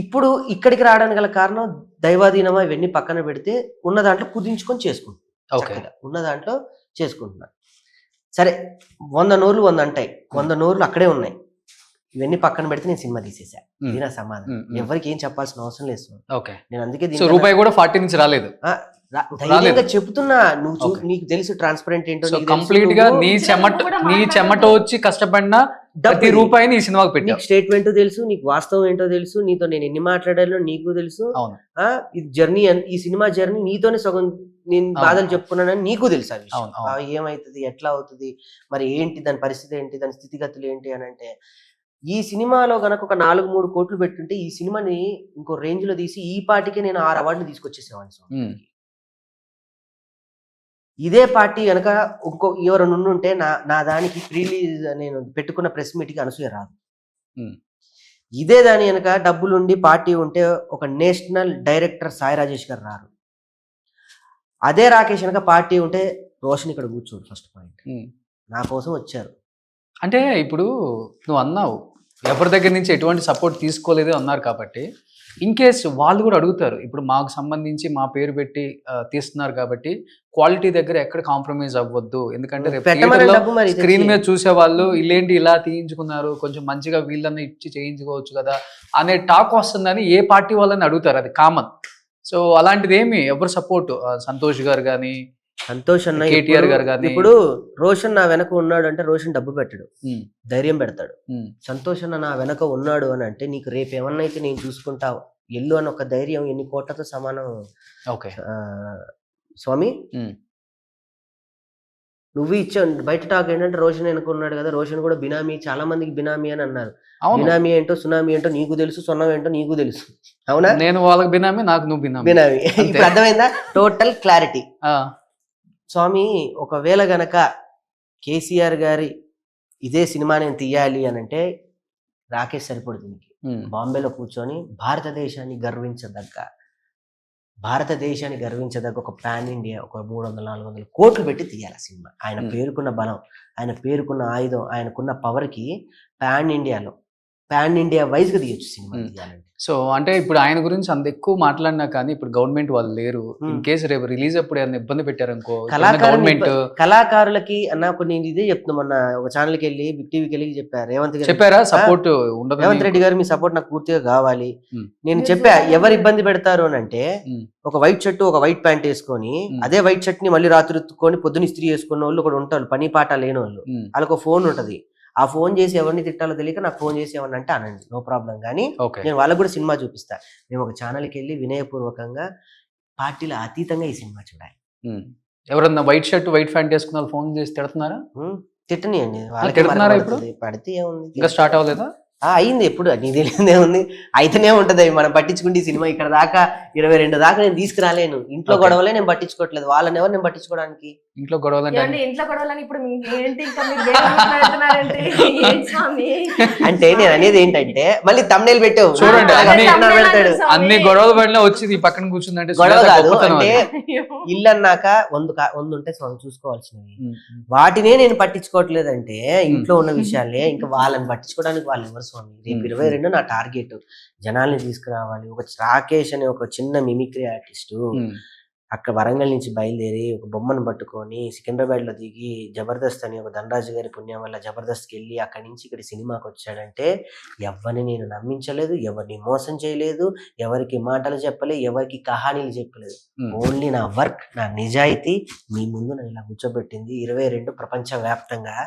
ఇప్పుడు ఇక్కడికి రావడానికి గల కారణం దైవాధీనమా ఇవన్నీ పక్కన పెడితే ఉన్న దాంట్లో కుదించుకొని చేసుకుంటున్నా, ఉన్న దాంట్లో చేసుకుంటున్నా. సరే, 100 నోర్లు 100 అంటాయి, 100 నోర్లు అక్కడే ఉన్నాయి. ఇవన్నీ పక్కన పెడితే నేను సినిమా తీసేసా. ఇది నా సమాధానం. ఎవరికి ఏం చెప్పాల్సిన అవసరం లేదు. నేను అందుకే రూపాయి కూడా 40 నుంచి రాలేదు, ధైర్యంగా చెప్తున్నా. నీకు తెలుసు ట్రాన్స్పరెంట్ ఏంటో. కంప్లీట్ గా నీ చెమట వచ్చి కష్టపడినా ప్రతి రూపాయిని ఈ సినిమాకి పెట్టి స్టేట్మెంట్ తెలుసు, నీకు వాస్తవం ఏంటో తెలుసు, నీతో నేను ఎన్ని మాట్లాడాలో నీకు తెలుసు. ఇది జర్నీ, ఈ సినిమా జర్నీ నీతోనే సగం నేను బాధలు చెప్పుకున్నానని నీకు తెలుసు. ఆ విషయం ఏమైతుంది, ఎట్లా అవుతుంది, మరి ఏంటి దాని పరిస్థితి ఏంటి, దాని స్థితిగతులు ఏంటి అని అంటే, ఈ సినిమాలో గనక ఒక 4-3 కోట్లు పెట్టుంటే ఈ సినిమాని ఇంకో రేంజ్ లో తీసి ఈ పార్టీకే నేను 6 అవార్డులు తీసుకొచ్చేసేవాడిని. ఇదే పార్టీ కనుక ఇంకో ఎవరైనా ఉంటే నా దానికి ప్రీలీజ్ నేను పెట్టుకున్న ప్రెస్ మీట్కి అనసూయ రాదు. ఇదే దాని కనుక డబ్బులుండి పార్టీ ఉంటే ఒక నేషనల్ డైరెక్టర్ సాయి రాజేష్ గారు రారు. అదే రాకేష్ కనుక పార్టీ ఉంటే రోషన్ ఇక్కడ కూర్చోడు. ఫస్ట్ పాయింట్, నా కోసం వచ్చారు. అంటే ఇప్పుడు నువ్వు అన్నావు ఎవరి దగ్గర నుంచి ఎటువంటి సపోర్ట్ తీసుకోలేదు అన్నారు కాబట్టి, ఇన్ కేస్ వాళ్ళు కూడా అడుగుతారు, ఇప్పుడు మాకు సంబంధించి మా పేరు పెట్టి తీస్తున్నారు కాబట్టి క్వాలిటీ దగ్గర ఎక్కడ కాంప్రమైజ్ అవ్వద్దు, ఎందుకంటే రేపు స్క్రీన్ మీద చూసే వాళ్ళు ఇల్లేంటి ఇలా తీయించుకున్నారు, కొంచెం మంచిగా వీళ్ళని ఇచ్చి చేయించుకోవచ్చు కదా అనే టాక్ వస్తుందని ఏ పార్టీ వాళ్ళని అడుగుతారు, అది కామన్. సో అలాంటిది ఏమి ఎవరు సపోర్ట్, సంతోష్ గారు కానీ, సంతోష్ అన్న, కేటీఆర్ గారు కానీ. ఇప్పుడు రోషన్ నా వెనక ఉన్నాడు అంటే రోషన్ డబ్బు పెట్టడు, ధైర్యం పెడతాడు. సంతోష్ అన్న నా వెనక ఉన్నాడు అని అంటే నీకు రేపు ఏమన్నా అయితే నేను చూసుకుంటా ఎల్లు అని ఒక ధైర్యం ఎన్ని కోట్లతో సమానం. ఓకే స్వామి, నువ్వు ఇచ్చావు. బయట టాక్ ఏంటంటే రోషన్ వెనుకున్నాడు కదా, రోషన్ కూడా బినామీ, చాలా మందికి బినామీ అని అన్నారు. బినామీ ఏంటో సునామీ ఏంటో నీకు తెలుసు, సొన్నం ఏంటో నీకు తెలుసు. అవునా? నేను వాళ్ళకి బినామీ, నాకు నువ్వు బినామీ. ఇప్పుడు అర్థమైందా? Total clarity. స్వామి, ఒకవేళ గనక కేసీఆర్ గారి ఇదే సినిమా నేను తీయాలి అని అంటే రాకేష్ సరిపడు దీనికి. బాంబేలో కూర్చొని భారతదేశాన్ని గర్వించదగ్గ ఒక పాన్ ఇండియా ఒక 300-400 కోట్లు పెట్టి తీయాలి సినిమా. ఆయన పేరుకున్న బలం, ఆయన పేరుకున్న ఆయుధం, ఆయనకున్న పవర్కి పాన్ ఇండియా వైజ్ గా తీయొచ్చు సినిమా తీయాలంటే. సో అంటే ఇప్పుడు ఆయన గురించి అంత ఎక్కువ మాట్లాడినా కానీ ఇప్పుడు గవర్నమెంట్ వాళ్ళు లేరు. ఇన్ కేసు రేపు రిలీజ్ అప్పుడు ఏమైనా ఇబ్బంది పెట్టారనుకో గవర్నమెంట్, కళాకారులకి అన్న కొన్ని ఇదే చెప్తున్నా. మొన్న ఒక ఛానల్కి వెళ్ళి, బిగ్ టీవీకి వెళ్ళి చెప్పారు, రేవంత్ గారు చెప్పారా సపోర్ట్ ఉండదు, రేవంత్ రెడ్డి గారు మీ సపోర్ట్ నాకు పూర్తిగా కావాలి. నేను చెప్పా, ఎవరు ఇబ్బంది పెడతారు అని అంటే, ఒక వైట్ షర్ట్ ఒక వైట్ ప్యాంట్ వేసుకొని అదే వైట్ షర్ట్ ని మళ్ళీ రాత్రి ఉత్తుకొని పొద్దున ఇస్త్రీ చేసుకున్న వాళ్ళు కూడా ఉంటారు, పని పాట లేని వాళ్ళు. వాళ్ళకి ఫోన్ ఉంటది, ఆ ఫోన్ చేసి ఎవరిని తిట్టాలో తెలియక నాకు ఫోన్ చేసి ఏమన్నా అంటే అనండి, నో ప్రాబ్లం. కానీ నేను వాళ్ళకు కూడా సినిమా చూపిస్తా. మేము ఒక ఛానల్కి వెళ్ళి వినయపూర్వకంగా పార్టీల అతీతంగా ఈ సినిమా చూడాలి. ఎవరన్నా వైట్ షర్ట్ వైట్ ప్యాంట్ వేసుకున్న వాళ్ళు ఫోన్ చేసి తిడుతున్నారా? తిట్టనియండి, పడితే ఏముంది, ఇంకా స్టార్ట్ అవ్వలేదా? అయింది, ఎప్పుడు నీకు తెలియదు ఏముంది, అయితేనే ఉంటది. మనం పట్టించుకుంటే ఈ సినిమా ఇక్కడ దాకా 22 దాకా నేను తీసుకురాలేను. ఇంట్లో గొడవలే నేను పట్టించుకోవట్లేదు, వాళ్ళని ఎవరు నేను పట్టించుకోవడానికి. ఇంట్లో గొడవలు అంటే ఏమండి ఇంట్లో గొడవలని ఇప్పుడు ఏంటి ఇంకా మీరు వేరే మాట్లాడుతున్నారంటే ఏంటి స్వామి? అంటే నేను అనేది ఏంటంటే మళ్ళీ తమ్నేల్ పెట్టావు చూడండి, అదే అన్ని- thumbnail పెడతాడు అంటారు స్వామి. అన్ని గొడవలు పడినా వచ్చి ఈ పక్కన కూర్చుందంటే గొడవ సుజాత కాదు గొప్పతనం అంటే అది. అయ్యో. ఇల్లు అన్నాక వంద ఉంటే చూసుకోవాల్సినవి ఉమ్, వాటినే నేను పట్టించుకోవట్లేదంటే ఇంట్లో ఉన్న విషయాలే ఇంకా వాళ్ళని పట్టించుకోవడానికి వాళ్ళు ఎవరు స్వామి. రేపు 22 నా టార్గెట్ జనాల్ని తీసుకురావాలి. ఒక రాకేష్ అనే ఒక చిన్న మిమిక్రీ ఆర్టిస్టు ఉమ్, అక్కడ వరంగల్ నుంచి బయలుదేరి ఒక బొమ్మను పట్టుకొని సికింద్రాబాద్ లో దిగి జబర్దస్త్ అని ఒక ధనరాజు గారి పుణ్యం వల్ల జబర్దస్త్కి వెళ్ళి అక్కడి నుంచి ఇక్కడ సినిమాకి వచ్చాడంటే ఎవరిని నేను నమ్మించలేదు, ఎవరిని మోసం చేయలేదు, ఎవరికి మాటలు చెప్పలేదు, ఎవరికి కహానీలు చెప్పలేదు. ఉమ్. ఓన్లీ నా వర్క్, నా నిజాయితీ మీ ముందు నన్ను ఇలా కూర్చోబెట్టింది. 22 ప్రపంచ వ్యాప్తంగా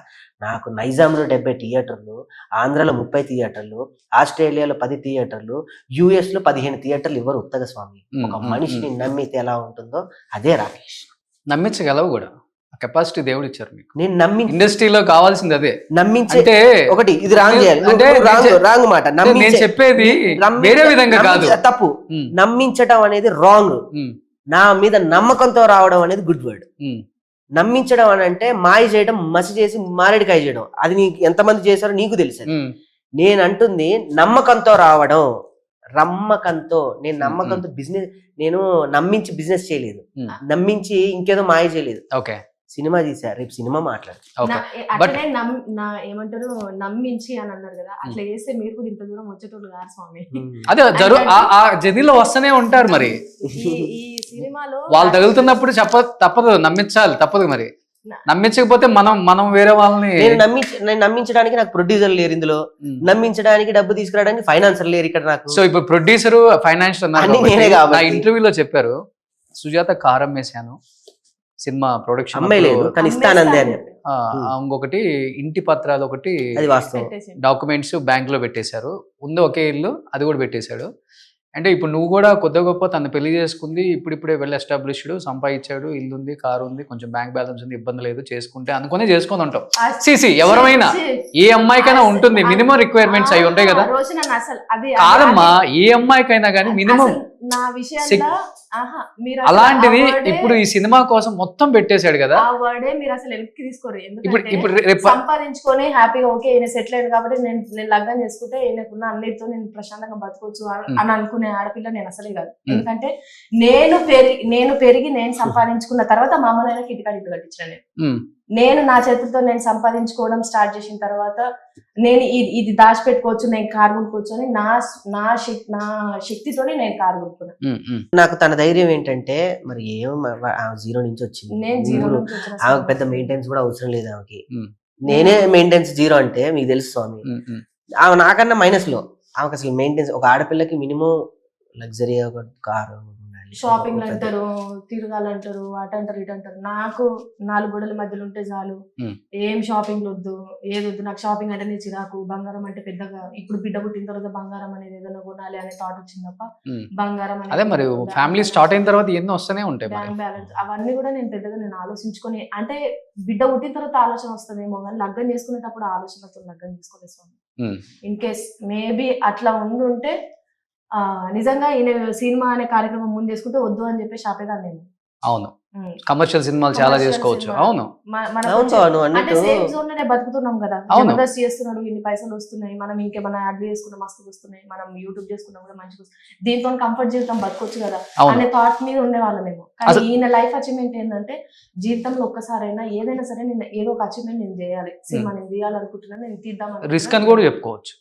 నాకు నైజాంలో 70 థియేటర్లు, ఆంధ్రాలో 30 థియేటర్లు, ఆస్ట్రేలియాలో 10 థియేటర్లు, US లో 15 థియేటర్లు ఇవ్వరు ఉత్తగ స్వామి. ఒక మనిషిని నమ్మితే ఎలా ఉంటుందో అదే రాకేష్. నమ్మించగలవు కూడా, కెపాసిటీ దేవుడు ఇచ్చారు మీకు. నేను నమ్మించి ఇండస్ట్రీలో కావాల్సింది అదే. నమ్మించే అంటే ఒకటి ఇది రాంగ్ చేయాలి, అంటే రాంగ్ మాట. నేను చెప్పేది వేరే విధంగా కాదు. తప్పు. ఉమ్, నమ్మించడం అనేది రాంగ్. ఉమ్, నా మీద నమ్మకంతో రావడం అనేది గుడ్ వర్డ్. ఉమ్, నమ్మించడం అని అంటే మాయ చేయడం, మసి చేసి మారేడుకాయ చేయడం. అది నీకు ఎంతమంది చేశారో నీకు తెలుసు. ఉమ్, నేను అంటుంది నమ్మకంతో రావడం. నేను నమ్మకంతో బిజినెస్, నేను నమ్మించి బిజినెస్ చేయలేదు, ఉమ్. నమ్మించి ఇంకేదో మాయ చేయలేదు. ఓకే సినిమా తీసా, రేపు సినిమా మాట్లాడు. ఓకే. అట్లనే ఏమంటారు నమ్మించి అని అన్నారు కదా, అట్లా చేస్తే మీరు కూడా ఇంత దూరం వచ్చేటోళ్ళు కాదు స్వామి. అదే ఆ జర్నీలో వస్తూనే ఉంటారు మరి. ఈ సినిమాలో వాళ్ళు తగులుతున్నప్పుడు తప్పదు, నమ్మించాలి, తప్పదు మరి. నమ్మించకపోతే మనం వేరే వాళ్ళని నేను నమ్మించడానికి నాకు ప్రొడ్యూసర్ లేరు ఇందులో, నమ్మించడానికి డబ్బు తీసుకురావడానికి ఫైనాన్సర్ లేరు ఇక్కడ నాకు. సో ఇప్పుడు ప్రొడ్యూసర్ ఫైనాన్షియల్ అన్ని నేనే కాబట్టి. నా ఇంటర్వ్యూలో చెప్పారు, సుజాత కారం వేసాను సినిమా ప్రొడక్షన్ అమ్మాయి లేదు కానీ ఇస్తానందే అని. ఇంకొకటి ఇంటి పత్రాలు ఒకటి అది వాస్తవం. డాక్యుమెంట్స్ బ్యాంక్ లో పెట్టేశారు, ఉంది ఒకే ఇల్లు, అది కూడా పెట్టేశాడు. అంటే ఇప్పుడు నువ్వు కూడా కొద్ది గొప్ప తను పెళ్లి చేసుకుంది, ఇప్పుడిప్పుడే వెల్ ఎస్టాబ్లిష్డ్, సంపాదించాడు, ఇల్లు ఉంది, కారు ఉంది, కొంచెం బ్యాంక్ బ్యాలెన్స్ ఉంది, ఇబ్బంది లేదు, చేసుకుంటే అనుకునే చేసుకొని ఉంటాం. సిసి ఎవరైనా ఏ అమ్మాయికైనా ఉంటుంది, మినిమం రిక్వైర్మెంట్స్ అవి ఉంటాయి కదా. కాదమ్మా, ఏ అమ్మాయికైనా కానీ మినిమం నా విషయంలో అలాంటిది ఇప్పుడు ఈ సినిమా కోసం మొత్తం పెట్టేశాడు కదా. ఆ వర్డే మీరు అసలు వెనక్కి తీసుకోరు. ఇప్పుడు ఎందుకంటే రేపు సంపాదించుకొని హ్యాపీగా ఓకే ఈయన సెటిల్ అయ్యాడు కాబట్టి నేను లగ్నం చేసుకుంటే ఈయనకున్న అన్నిటితో నేను ప్రశాంతంగా బతకొచ్చు అని అనుకునే ఆడపిల్ల నేను అసలే కాదు. ఎందుకంటే నేను పెరిగి నేను సంపాదించుకున్న తర్వాత మా అమ్మ నాయనకి ఇంటికాడ ఇల్లు కట్టించిన నేను నా చేతులతో నేను సంపాదించుకోవడం స్టార్ట్ చేసిన తర్వాత నేను ఇది దాచిపెట్టుకోవచ్చు, నేను కారు కొనుక్కోవచ్చు అని నా శక్తితోనే నేను కారు కొనుక్కున్నాను. నాకు తన ధైర్యం ఏంటంటే మరి జీరో నుంచి వచ్చింది. నేను జీరో నుంచి వచ్చిన ఆమెకు పెద్ద మెయింటెనెన్స్ కూడా అవసరం లేదు ఆమెకి. నేనే మెయింటెనెన్స్ జీరో అంటే మీకు తెలుసు స్వామి. ఆమె నాకన్నా మైనస్ లో. ఆమెకు అసలు మెయింటెనెన్స్, ఒక ఆడపిల్లకి మినిమం లగ్జరీ ఒక కారు, షాపింగ్ అంటారు, తిరగాలంటారు, అటు అంటారు ఇటు అంటారు. నాకు 4 గోడల మధ్యలో ఉంటే చాలు, ఏం షాపింగ్ వద్దు, ఏది వద్దు. నాకు షాపింగ్ అంటే నేను చిరాకు. బంగారం అంటే పెద్దగా ఇప్పుడు బిడ్డ పుట్టిన తర్వాత బంగారం అనేది ఏదైనా కొనాలి అనే థాట్ వచ్చింది తప్ప బంగారం అదే మరి ఫ్యామిలీ స్టార్ట్ అయిన తర్వాత ఎన్నో వస్తూనే ఉంటాయి. బ్యాంక్ బ్యాలెన్స్ అవన్నీ కూడా నేను పెద్దగా ఆలోచించుకొని, అంటే బిడ్డ పుట్టిన తర్వాత ఆలోచన వస్తుందేమో కానీ లగ్గం చేసుకునేటప్పుడు ఆలోచనతో లగ్గం చేసుకోలేదు. ఇన్ కేస్ మేబీ అట్లా ఉండుంటే నిజంగా ఈయన సినిమా అనే కార్యక్రమం ముందు చేసుకుంటే వద్దు అని చెప్పేసి ఆపేదాన్ని నేను. అవును, కమర్షియల్ సినిమాలు చాలా చేసుకోవచ్చు. అవును, అంటే సేఫ్ జోన్ లోనే బతుకుతున్నాం కదా. జబర్దస్త్ చేస్తున్నాడు, ఇన్ని పైసలు వస్తున్నాయి, మనం ఇంకేమైనా యాడ్ చేసుకున్నా మస్తు వస్తున్నాయి, మనం యూట్యూబ్ చేసుకున్నా కూడా మంచిగా వస్తుంది, దీంతో కంఫర్ట్ జీవితం బతకొచ్చు కదా అనే థాట్ మీద ఉండేవాళ్ళమేమో. కానీ ఈయన లైఫ్ అచీవ్మెంట్ ఏంటంటే జీవితంలో ఒక్కసారైనా ఏదైనా సరే నేను ఏదో ఒక అచీవ్మెంట్ నేను చేయాలి, సినిమా నేను తీయాలనుకుంటున్నాను, నేను తీద్దాం. రిస్క్ అని కూడా చెప్పుకోవచ్చు,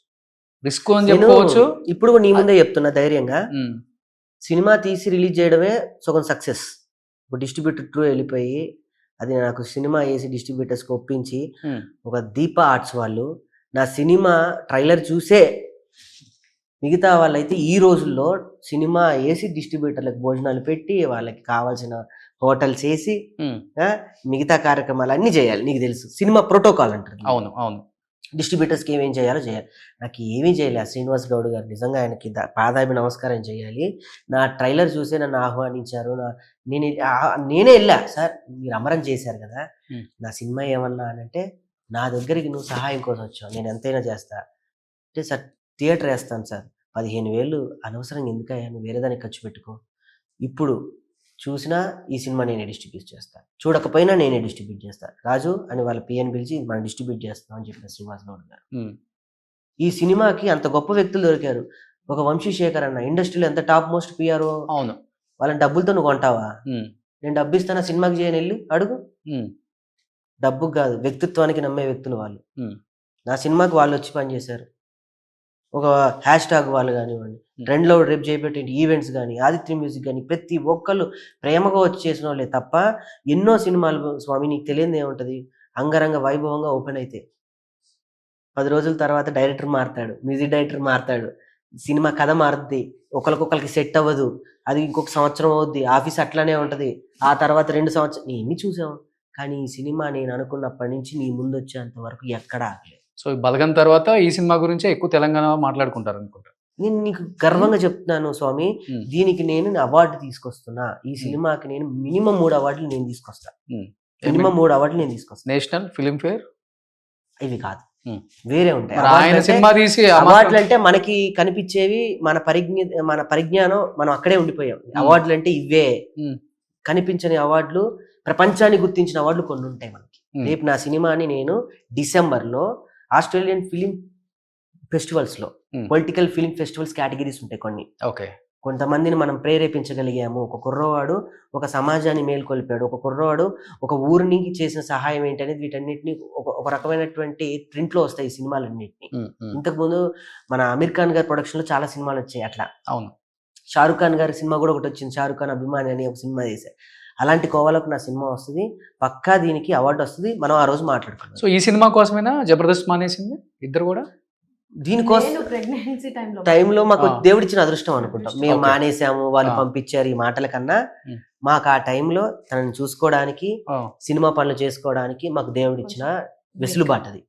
రిస్క్ అని చెప్పుకోవచ్చు. ఇప్పుడు నీ ముందే చెప్తున్నా ధైర్యంగా, సినిమా తీసి రిలీజ్ చేయడమే సగం సక్సెస్. ఒక డిస్ట్రిబ్యూటర్ త్రూ వెళ్ళిపోయి అది నాకు సినిమా వేసి డిస్ట్రిబ్యూటర్స్కి ఒప్పించి ఒక దీప ఆర్ట్స్ వాళ్ళు నా సినిమా ట్రైలర్ చూసే మిగతా వాళ్ళైతే ఈ రోజుల్లో సినిమా వేసి డిస్ట్రిబ్యూటర్లకు భోజనాలు పెట్టి వాళ్ళకి కావాల్సిన హోటల్స్ వేసి మిగతా కార్యక్రమాలు అన్నీ చేయాలి. నీకు తెలుసు సినిమా ప్రోటోకాల్ అంటారు. అవును అవును, డిస్ట్రిబ్యూటర్స్కి ఏమేం చేయాలో చేయాలి. నాకు ఏమీ చేయలేదు. శ్రీనివాస్ గౌడ్ గారు నిజంగా ఆయనకి పాదాభి నమస్కారం చేయాలి. నా ట్రైలర్ చూసే నన్ను ఆహ్వానించారు. నేనే వెళ్ళా, సార్ మీరు అమరం చేశారు కదా, నా సినిమా ఏమన్నా అని అంటే, నా దగ్గరికి నువ్వు సహాయం కోసం వచ్చావు, నేను ఎంతైనా చేస్తా అంటే, సార్ థియేటర్ వేస్తాను సార్, 15,000 అనవసరంగా ఎందుకయ్యా, నువ్వు వేరే దానికి ఖర్చు పెట్టుకో, ఇప్పుడు చూసినా ఈ సినిమా నేనే డిస్ట్రిబ్యూట్ చేస్తాను, చూడకపోయినా నేనే డిస్ట్రిబ్యూట్ చేస్తాను, రాజు అని వాళ్ళ పిఎన్ పిలిచి మనం డిస్ట్రిబ్యూట్ చేస్తాం అని చెప్పిన శ్రీనివాస్ గౌడ్ గారు. ఈ సినిమాకి అంత గొప్ప వ్యక్తులు దొరికారు. ఒక వంశీశేఖర్ అన్న ఇండస్ట్రీలో ఎంత టాప్ మోస్ట్ పిఆర్ఓ. అవును. వాళ్ళని డబ్బులతో నువ్వు కొంటావా? నేను డబ్బు ఇస్తానా సినిమాకి చేయని వెళ్ళి అడుగు. డబ్బుకు కాదు, వ్యక్తిత్వానికి నమ్మే వ్యక్తులు వాళ్ళు. నా సినిమాకి వాళ్ళు వచ్చి పనిచేశారు. ఒక హ్యాష్ ట్యాగ్ వాళ్ళు కానివ్వండి, ట్రెండ్లో రేపు చేపట్టే ఈవెంట్స్ కానీ, ఆదిత్య మ్యూజిక్ కానీ, ప్రతి ఒక్కళ్ళు ప్రేమగా వచ్చి చేసిన వాళ్ళే తప్ప ఎన్నో సినిమాలు స్వామి నీకు తెలియదు ఏముంటుంది, అంగరంగ వైభవంగా ఓపెన్ అయితే 10 రోజుల తర్వాత డైరెక్టర్ మారుతాడు, మ్యూజిక్ డైరెక్టర్ మారుతాడు, సినిమా కథ మారుద్ది, ఒకరికొకరికి సెట్ అవ్వదు, అది ఇంకొక సంవత్సరం అవుద్ది, ఆఫీస్ అట్లానే ఉంటుంది, ఆ తర్వాత 2 సంవత్సరం ఎన్ని చూసాం. కానీ ఈ సినిమా నేను అనుకున్నప్పటి నుంచి నీ ముందు వచ్చేంత వరకు ఎక్కడా ఆగలేదు. సో బలగం తర్వాత ఈ సినిమా గురించే ఎక్కువ తెలంగాణ మాట్లాడుకుంటారు అనుకుంటా. నేను నీకు గర్వంగా చెప్తున్నాను స్వామి, దీనికి నేను అవార్డు తీసుకొస్తున్నా. ఈ సినిమాకి నేను మినిమం 3 అవార్డులు నేను తీసుకొస్తా. మినిమం 3 అవార్డులు నేను తీసుకొస్తా. నేషనల్ ఫిల్మ్ ఫేర్ ఇవి కాదు, వేరే ఉంటాయి. అవార్డులు అంటే మనకి కనిపించేవి, మన పరిజ్ఞానం మనం అక్కడే ఉండిపోయాం. అవార్డులు అంటే ఇవే కనిపించని అవార్డులు, ప్రపంచాన్ని గుర్తించిన అవార్డులు కొన్ని ఉంటాయి మనకి. రేపు నా సినిమాని నేను డిసెంబర్లో ఆస్ట్రేలియన్ ఫిలిం ఫెస్టివల్స్ లో, పొలిటికల్ ఫిలిం ఫెస్టివల్స్ కేటగిరీస్ ఉంటాయి కొన్ని. కొంతమందిని మనం ప్రేరేపించగలిగాము. ఒక కుర్రవాడు ఒక సమాజాన్ని మేల్కొల్పాడు, ఒక కుర్రవాడు ఒక ఊరికి చేసిన సహాయం ఏంటి అనేది వీటన్నిటిని ఒక రకమైనటువంటి ప్రింట్ లో వస్తాయి ఈ సినిమాలన్నింటినీ. ఇంతకుముందు మన అమీర్ ఖాన్ గారి ప్రొడక్షన్ లో చాలా సినిమాలు వచ్చాయి అట్లా. అవును. షారుఖ్ ఖాన్ గారి సినిమా కూడా ఒకటి వచ్చింది, షారుఖ్ ఖాన్ అభిమాని అని ఒక సినిమా చేశారు. అలాంటి కోవలకు నా సినిమా వస్తుంది, పక్కా దీనికి అవార్డు వస్తుంది. మనం ఆ రోజు మాట్లాడుకున్నాం. సో ఈ సినిమా కోసమైనా జబర్దస్త్ మానేసింది ఇద్దరు కూడా? దీనికోసం ప్రెగ్నెన్సీ టైంలో మాకు దేవుడిచ్చిన అదృష్టం అనుకుంటాం. మేము మానేసాము, వాళ్ళు పంపించారు, ఈ మాటల కన్నా మాకు ఆ టైంలో తనని చూసుకోవడానికి, సినిమా పనులు చేసుకోవడానికి మాకు దేవుడిచ్చిన వెసులుబాటు అది.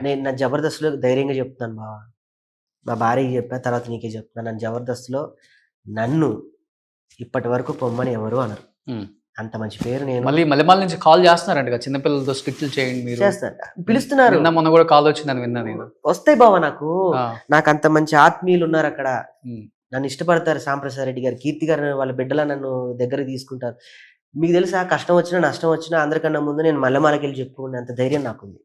నేను నా జబర్దస్త్ లో ధైర్యంగా చెప్తున్నాను బావా, మా భార్యకి చెప్పా, తర్వాత నీకే చెప్తున్నాను, నన్ను జబర్దస్త్ లో నన్ను ఇప్పటి వరకు పొమ్మని ఎవరు అనరు. అంత మంచి పేరు. నేను మళ్ళీ మల్లెమాల నుంచి కాల్ చేస్తున్నారంట, చిన్నపిల్లలతో స్ట్రిక్ట్లు చేయండి మీరు చేస్తాను, పిలుస్తున్నారు. మొన్న కూడా కాల్ వచ్చిందని విన్నా నేను. వస్తాయి బావా, నాకు అంత మంచి ఆత్మీయులు ఉన్నారు అక్కడ, నన్ను ఇష్టపడతారు. సాంప్రసాద్ రెడ్డి గారు, కీర్తి గారు, వాళ్ళ బిడ్డలా నన్ను దగ్గరికి తీసుకుంటారు. మీకు తెలుసా, కష్టం వచ్చినా నష్టం వచ్చినా అందరికన్నా ముందు నేను మల్లెమాలకి వెళ్ళి చెప్పుకునే అంత ధైర్యం నాకుంది.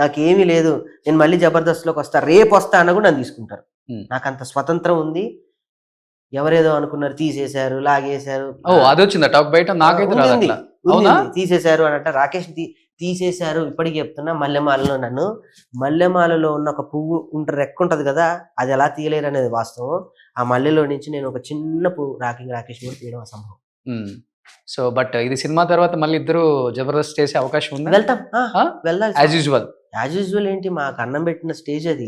నాకేమీ లేదు, నేను మళ్ళీ జబర్దస్త్ లోకి వస్తా, రేపు వస్తా అన్న కూడా నన్ను తీసుకుంటారు. నాకు అంత స్వతంత్రం ఉంది. ఎవరేదో అనుకున్నారు, తీసేశారు, లాగేశారు. అది వచ్చిందా టాక్ బయట? నాకైతే తీసేశారు అన్నట్టు రాకేష్ తీసేశారు. ఇప్పటికి చెప్తున్నా, మల్లెమాలలో నన్ను, మల్లెమాలలో ఉన్న ఒక పువ్వు రెక్క ఉంటది కదా, అది ఎలా తీయలేరు అనేది వాస్తవం. ఆ మల్లెలో నుంచి నేను ఒక చిన్న పువ్వు రాకేష్ కూడా తీయడం అసంభవం. సో బట్ ఇది సినిమా తర్వాత మళ్ళీ ఇద్దరు జబర్దస్త్ చేసే అవకాశం ఉంది. వెళ్తాం, వెళ్ళాలి. యాజ్ యూజువల్ ఏంటి, మాకు అన్నం పెట్టిన స్టేజ్ అది.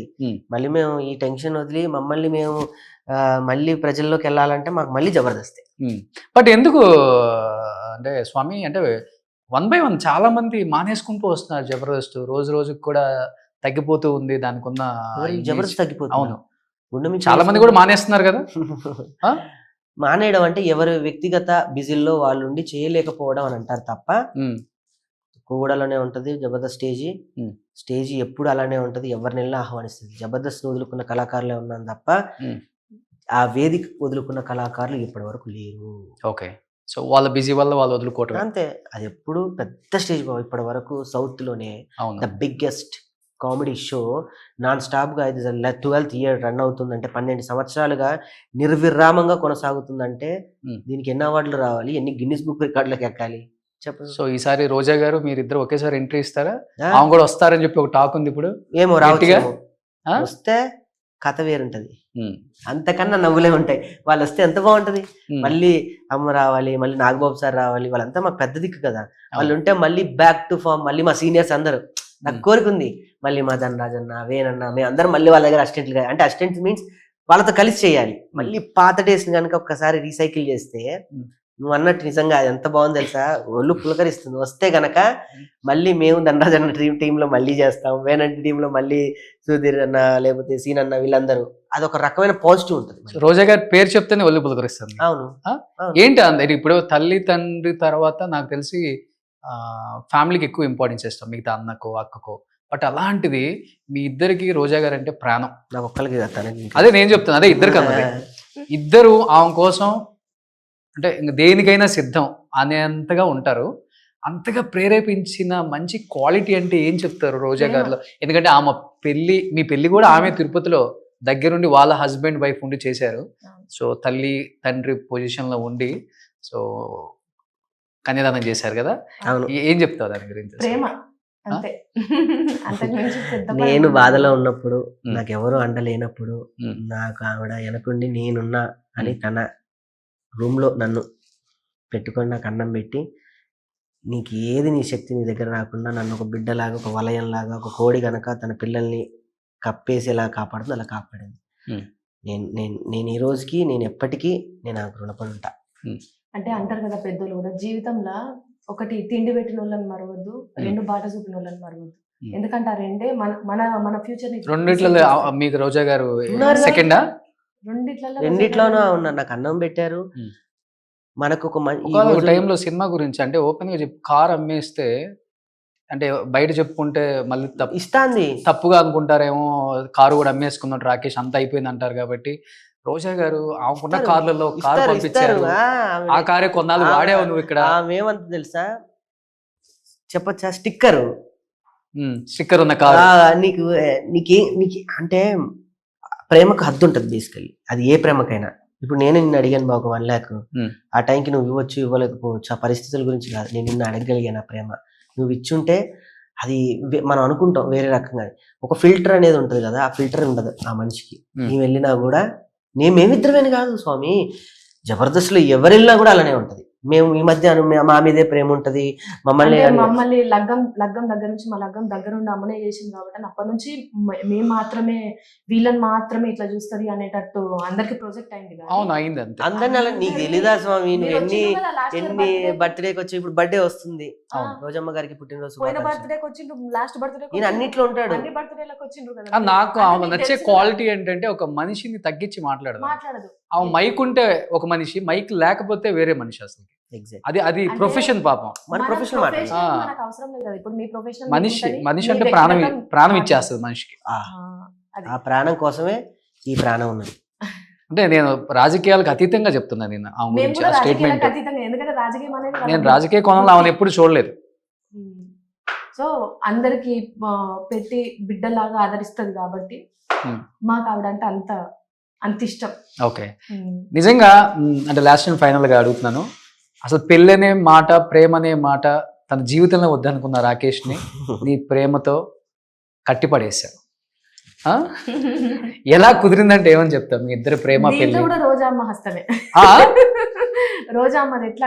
మళ్ళీ మేము ఈ టెన్షన్ వదిలి మమ్మల్ని మేము మళ్ళీ ప్రజల్లోకి వెళ్ళాలంటే మాకు మళ్ళీ జబర్దస్తే. బట్ ఎందుకు అంటే స్వామి, అంటే 1 by 1 చాలా మంది మానేసుకుంటూ వస్తున్నారు జబర్దస్త్, రోజు రోజుకి కూడా తగ్గిపోతూ ఉంది దానికి ఉన్న జబర్దస్త్ తగ్గిపోతుంది. అవును, చాలా మంది కూడా మానేస్తున్నారు కదా. మానేయడం అంటే ఎవరి వ్యక్తిగత బిజీల్లో వాళ్ళు ఉండి చేయలేకపోవడం అని అంటారు తప్ప, కూడలోనే ఉంటది జబర్దస్త్ స్టేజీ ఎప్పుడు అలానే ఉంటది, ఎవరిని వెళ్ళినా ఆహ్వానిస్తుంది. జబర్దస్త్ వదులుకున్న కళాకారులే ఉన్నాను తప్ప ఆ వేదిక వదులుకున్న కళాకారులు ఇప్పటి వరకు లేరు. ఓకే, సో వాళ్ళ బిజీ వల్ల వాళ్ళు వదులుకోవటం అంతే. అది ఎప్పుడు పెద్ద స్టేజ్ ఇప్పటి వరకు సౌత్ లోనే the biggest comedy show non stop గా ఇది 12th year రన్ అవుతుందంటే, 12 సంవత్సరాలుగా నిర్విరామంగా కొనసాగుతుందంటే దీనికి ఎన్ని అవార్డులు రావాలి, ఎన్ని గిన్నిస్ బుక్ రికార్డులకు ఎక్కాలి చెప్పండి. సో ఈసారి రోజా గారు మీరిద్దరు ఒకేసారి ఎంట్రీ ఇస్తారా? ఆమె కూడా వస్తారని చెప్పి ఒక టాక్ ఉంది ఇప్పుడు. ఏమో రావట్గా, వస్తే కథ వేరుంటది, అంతకన్నా నవ్వులే ఉంటాయి. వాళ్ళు వస్తే ఎంత బాగుంటది. మళ్ళీ అమ్మ రావాలి, మళ్ళీ నాగబాబు సార్ రావాలి, వాళ్ళంతా మాకు పెద్ద దిక్కు కదా. వాళ్ళు ఉంటే మళ్ళీ బ్యాక్ టు ఫామ్, మళ్ళీ మా సీనియర్స్ అందరూ, నాకు కోరికుంది మళ్ళీ మా ధనరాజన్న, వేనన్న, మేము అందరం మళ్ళీ వాళ్ళ దగ్గర అసిస్టెంట్లు, అంటే అసిస్టెంట్స్ మీన్స్ వాళ్ళతో కలిసి చేయాలి. మళ్ళీ పాత డేస్ కనుక ఒక్కసారి రీసైకిల్ చేస్తే, నువ్వు అన్నట్టు నిజంగా అది ఎంత బాగుంది తెలుసా, ఒళ్ళు పులకరిస్తుంది. వస్తే గనక మళ్ళీ మేము ధనరాజన్న టీంలో మళ్ళీ చేస్తాం, వేనంటి టీంలో మళ్ళీ సుధీర్ అన్న, లేకపోతే సీన్ అన్న, వీళ్ళందరూ, అదొక రకమైన పాజిటివ్ ఉంటుంది. రోజా గారి పేరు చెప్తేనే ఒళ్ళు పులకరిస్తుంది. అవును. ఏంటి అందరు ఇప్పుడు తల్లి తండ్రి తర్వాత నాకు తెలిసి ఫ్యామిలీకి ఎక్కువ ఇంపార్టెన్స్ ఇస్తాం, మిగతా అన్నకో అక్కకో. బట్ అలాంటిది మీ ఇద్దరికి రోజా గారు అంటే ప్రాణం. నాకు ఒక్కరికి అదే నేను చెప్తాను, అదే ఇద్దరికి అన్నది. ఇద్దరు ఆమె కోసం అంటే ఇంక దేనికైనా సిద్ధం అనేంతగా ఉంటారు. అంతగా ప్రేరేపించిన మంచి క్వాలిటీ అంటే ఏం చెప్తారు రోజా గారిలో? ఎందుకంటే ఆమె మీ పెళ్లి కూడా ఆమె తిరుపతిలో దగ్గరుండి వాళ్ళ హస్బెండ్ వైఫ్ ఉండి చేశారు. సో తల్లి తండ్రి పొజిషన్ లో ఉండి సో కన్యాదానం చేశారు కదా. అవును. ఏం చెప్తావు దాని గురించి? ప్రేమ అంతే. అంతకుమించి పెద్ద నేను పని బాధలో ఉన్నప్పుడు ఉమ్. నాకెవరు అండలేనప్పుడు ఉమ్. నాకు ఆవిడ వెనకుండి నేనున్నా అని తన రూమ్ లో నన్ను పెట్టుకొని నాకు అన్నం పెట్టి, నీకు ఏది నీ శక్తి నీ దగ్గర రాకుండా నన్ను ఒక బిడ్డలాగా, ఒక వలయంలాగా, ఒక కోడి గనక తన పిల్లల్ని కప్పేసి ఎలా కాపాడుతుందో అలా కాపాడింది. ఉమ్. నేను ఈ రోజుకి నేను ఎప్పటికీ నేను నాకు రుణపడి ఉంటా. అంటే అంటారు కదా పెద్దోళ్ళు కూడా, జీవితంలో ఒకటి తిండి పెట్టిన వాళ్ళని మరవద్దు, రెండు బాట చూపిన వాళ్ళని మరవద్దు. ఎందుకంటే ఆ రెండే మన మన మన ఫ్యూచర్ ని రెండిట్లలో మీకు రోజా గారు ఉన్నారు. సెకండా? రెండిట్లోనూ ఉన్నా. నాకు అన్నం పెట్టారు. ఉమ్. మనకు ఒక ఒక టైంలో సినిమా గురించి అంటే ఓపెన్ గా చెప్పి కార్ అమ్మేస్తే అంటే బయట చెప్పుకుంటే మళ్ళీ ఇస్తాంది. తప్పుగా అనుకుంటారేమో, కారు కూడా అమ్మేసుకున్నాడు రాకేష్, అంత అయిపోయింది అంటారు. కాబట్టి రోజా గారు ఆమెకున్న కార్లలో కారు పంపించారు. ఆ కారే కొన్నాళ్ళు వాడేవు నువ్వు ఇక్కడ. ఏమంత తెలుసా చెప్పచ్చా? స్టిక్కర్ స్టిక్కర్ ఉన్న కారు. నీకు అంటే ప్రేమకు హద్దు ఉంటుంది బేసికలీ. అది ఏ ప్రేమకైనా. ఇప్పుడు నేను నిన్ను అడిగాను బాగా 1 lakh, ఆ టైంకి నువ్వు ఇవ్వచ్చు ఇవ్వలేకపోవచ్చు, ఆ పరిస్థితుల గురించి కాదు. నేను నిన్ను అడగగలిగాను ఆ ప్రేమ. నువ్వు ఇచ్చుంటే అది మనం అనుకుంటాం వేరే రకంగా. ఒక ఫిల్టర్ అనేది ఉంటుంది కదా, ఆ ఫిల్టర్ ఉండదు ఆ మనిషికి. నేను వెళ్ళినా కూడా మేమిద్దరమేని కాదు స్వామి, జబర్దస్త్లో ఎవరు వెళ్ళినా కూడా అలానే ఉంటది. మేము ఈ మధ్య మా మీదే ప్రేమ ఉంటది. మమ్మల్ని లగ్గం దగ్గర నుంచి మా లగ్గం దగ్గర ఉండి అమ్మనే చేసింది కాబట్టి అప్పటి నుంచి మేము మాత్రమే వీళ్ళని మాత్రమే ఇట్లా చూస్తుంది అనేటట్టు అందరికి ప్రాజెక్ట్ అయింది. అవును అయింది. అంతే. అందరినీ అలా నీకు తెలీదా స్వామి? నువ్వు ఎన్ని బర్త్డేకి వచ్చి, ఇప్పుడు బర్త్డే వస్తుంది, రోజమ్మ గారికి పుట్టినరోజు, పోయిన బర్త్డేకి వచ్చిండ్రు, లాస్ట్ బర్త్డే నేను అన్నిట్లో ఉంటాడు. అన్ని బర్త్డేలకు వచ్చిండ్రు కదా. నాకు ఆమె నచ్చే క్వాలిటీ ఏంటంటే ఒక మనిషిని తగ్గించి మాట్లాడదు. ఆమె మైక్ ఉంటే ఒక మనిషి, మైక్ లేకపోతే వేరే మనిషి. అసలు అది ప్రొఫెషన్. పాపం మన ప్రొఫెషన్ మనిషి అంటే ప్రాణం ఇచ్చేస్తుంది మనిషికి. ఆ ప్రాణం కోసమే ఈ ప్రాణం ఉన్నది. అంటే నేను రాజకీయాలకు అతీతంగా చెప్తున్నాను నేను ఆమె గురించి ఆ స్టేట్మెంట్. నేను రాజకీయ కోణంలో ఆమెను ఎప్పుడు చూడలేదు. సో అందరికి పెట్టి బిడ్డలాగా ఆదరిస్తుంది కాబట్టి మాకు ఆవిడంటే అంత ఇష్టం. ఓకే, నిజంగా అంటే లాస్ట్ అండ్ ఫైనల్ గా అడుగుతున్నాను, అసలు పెళ్ళనే మాట, ప్రేమ అనే మాట తన జీవితంలో వద్దనుకున్న రాకేష్ ని నీ ప్రేమతో కట్టిపడేశావు. ఎలా కుదిరిందంటే ఏమని చెప్తావు? మీ ఇద్దరు ప్రేమ పెళ్లి కూడా రోజామ్మ హస్తమే. రోజామ్మది ఎట్లా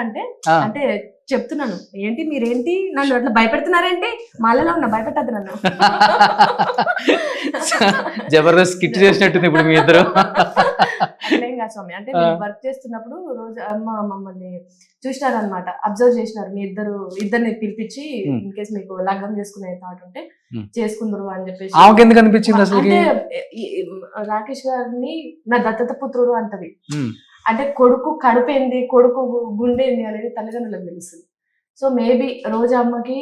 అంటే చెప్తున్నాను, ఏంటి మీరేంటి నన్ను అట్లా భయపెడుతున్నారేంటి? మాలలో ఉన్నా, భయపెట్టద్దు నన్ను. జబర్దస్త్ కిట్ చేసినట్టుంది ఇప్పుడు మీ ఇద్దరు. అట్లేం కాదు స్వామి, అంటే మేము వర్క్ చేస్తున్నప్పుడు రోజు అమ్మ మమ్మల్ని చూసినారనమాట, అబ్జర్వ్ చేసినారు. మీ ఇద్దరిని పిలిపించి ఇన్ కేసు మీకు లగ్గం చేసుకునే థాట్ ఉంటే చేసుకుందరు అని చెప్పేసి. ఆమెకి ఎందుకు అనిపించింది అసలు? అంటే రాకేష్ గారిని నా దత్తత పుత్రుడు అంటది. అంటే కొడుకు కడుపేంది, కొడుకు గుండేంది అనేది తల్లిదండ్రులకు తెలుస్తుంది. సో మేబీ రోజా అమ్మకి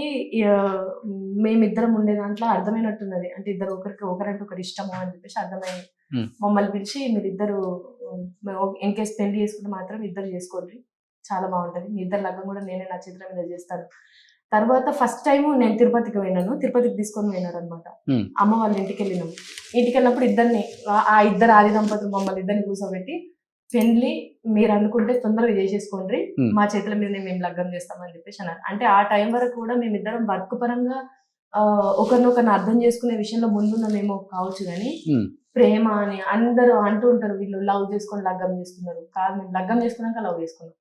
మేమిద్దరం ఉండే దాంట్లో అర్థమైనట్టున్నది. అంటే ఇద్దరు ఒకరంటే ఒకరు ఇష్టము అని చెప్పేసి అర్థమైంది. మమ్మల్ని పిలిచి మీరిద్దరు ఇన్ కేసు పెళ్లి చేసుకుంటే మాత్రం ఇద్దరు చేసుకోండి, చాలా బాగుంటది, మీ ఇద్దరు లగ్గం కూడా నేనే నా చిత్రం మీద చేస్తాను. తర్వాత ఫస్ట్ టైం నేను తిరుపతికి పోయినాను, తిరుపతికి తీసుకొని పోయినారు అనమాట. అమ్మ వాళ్ళ ఇంటికి వెళ్ళినాము. ఇంటికి వెళ్ళినప్పుడు ఆ ఇద్దరు ఆది దంపతులు మమ్మల్ని ఇద్దరిని కూర్చోబెట్టి, పెళ్లి మీరు అనుకుంటే తొందరగా చేసేసుకోండి, మా చేతుల మీదనే మేము లగ్గం చేస్తామని చెప్పేసి అన్నారు. అంటే ఆ టైం వరకు కూడా మేమిద్దరం వర్క్ పరంగా ఒకరినొకరిని అర్థం చేసుకునే విషయంలో ముందున్నామేమో కావచ్చు, కానీ ప్రేమ అని అందరూ అంటూ ఉంటారు, వీళ్ళు లవ్ చేసుకొని లగ్గం చేసుకున్నారు. కాదు, మేము లగ్గం చేసుకున్నాక లవ్ చేసుకున్నాం.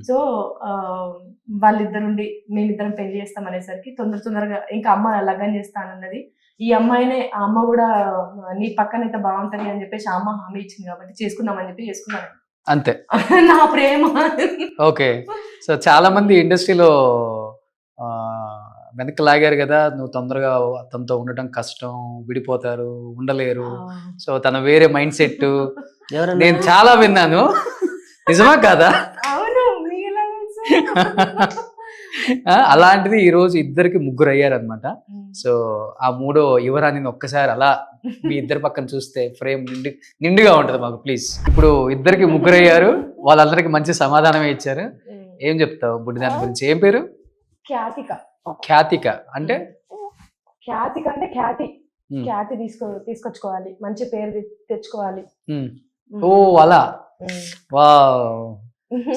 సో వాళ్ళిద్దరుండి మేమిద్దరం పెళ్లి చేస్తాం అనేసరికి తొందరగా ఇంకా అమ్మ లగ్గం చేస్తానన్నది. ఈ అమ్మాయినే, ఆ అమ్మ కూడా నీ పక్కనైతే బాగుంటది అని చెప్పేసి ఆ అమ్మ హామీ ఇచ్చింది కాబట్టి చేసుకుందామని చెప్పి చేసుకున్నాను. అంతే నా ప్రేమ. ఓకే, సో చాలా మంది ఇండస్ట్రీలో వెనక్కి లాగారు కదా, నువ్వు తొందరగా తనతో ఉండటం కష్టం, విడిపోతారు, ఉండలేరు, సో తన వేరే మైండ్ సెట్ నేను చాలా విన్నాను. నిజమా కాదా? అవును, అలాంటిది ఈ రోజు ఇద్దరికి ముగ్గురు అయ్యారనమాట. సో ఆ మూడో యువరాణిని ఒక్కసారి అలా మీ ఇద్దరి పక్కన చూస్తే ఫ్రేమ్ నిండుగా ఉంటది మాకు ప్లీజ్. ఇప్పుడు ఇద్దరికి ముగ్గురు అయ్యారు, వాళ్ళందరికి మంచి సమాధానమే ఇచ్చారు. ఏం చెప్తావు బుడ్డి దాని గురించి? ఏం పేరు? ఖ్యాతిక. ఖ్యాతిక అంటే ఖ్యాతిక అంటే ఖ్యాతి తీసుకొచ్చుకోవాలి, మంచి పేరు తెచ్చుకోవాలి. ఓ అలా వా.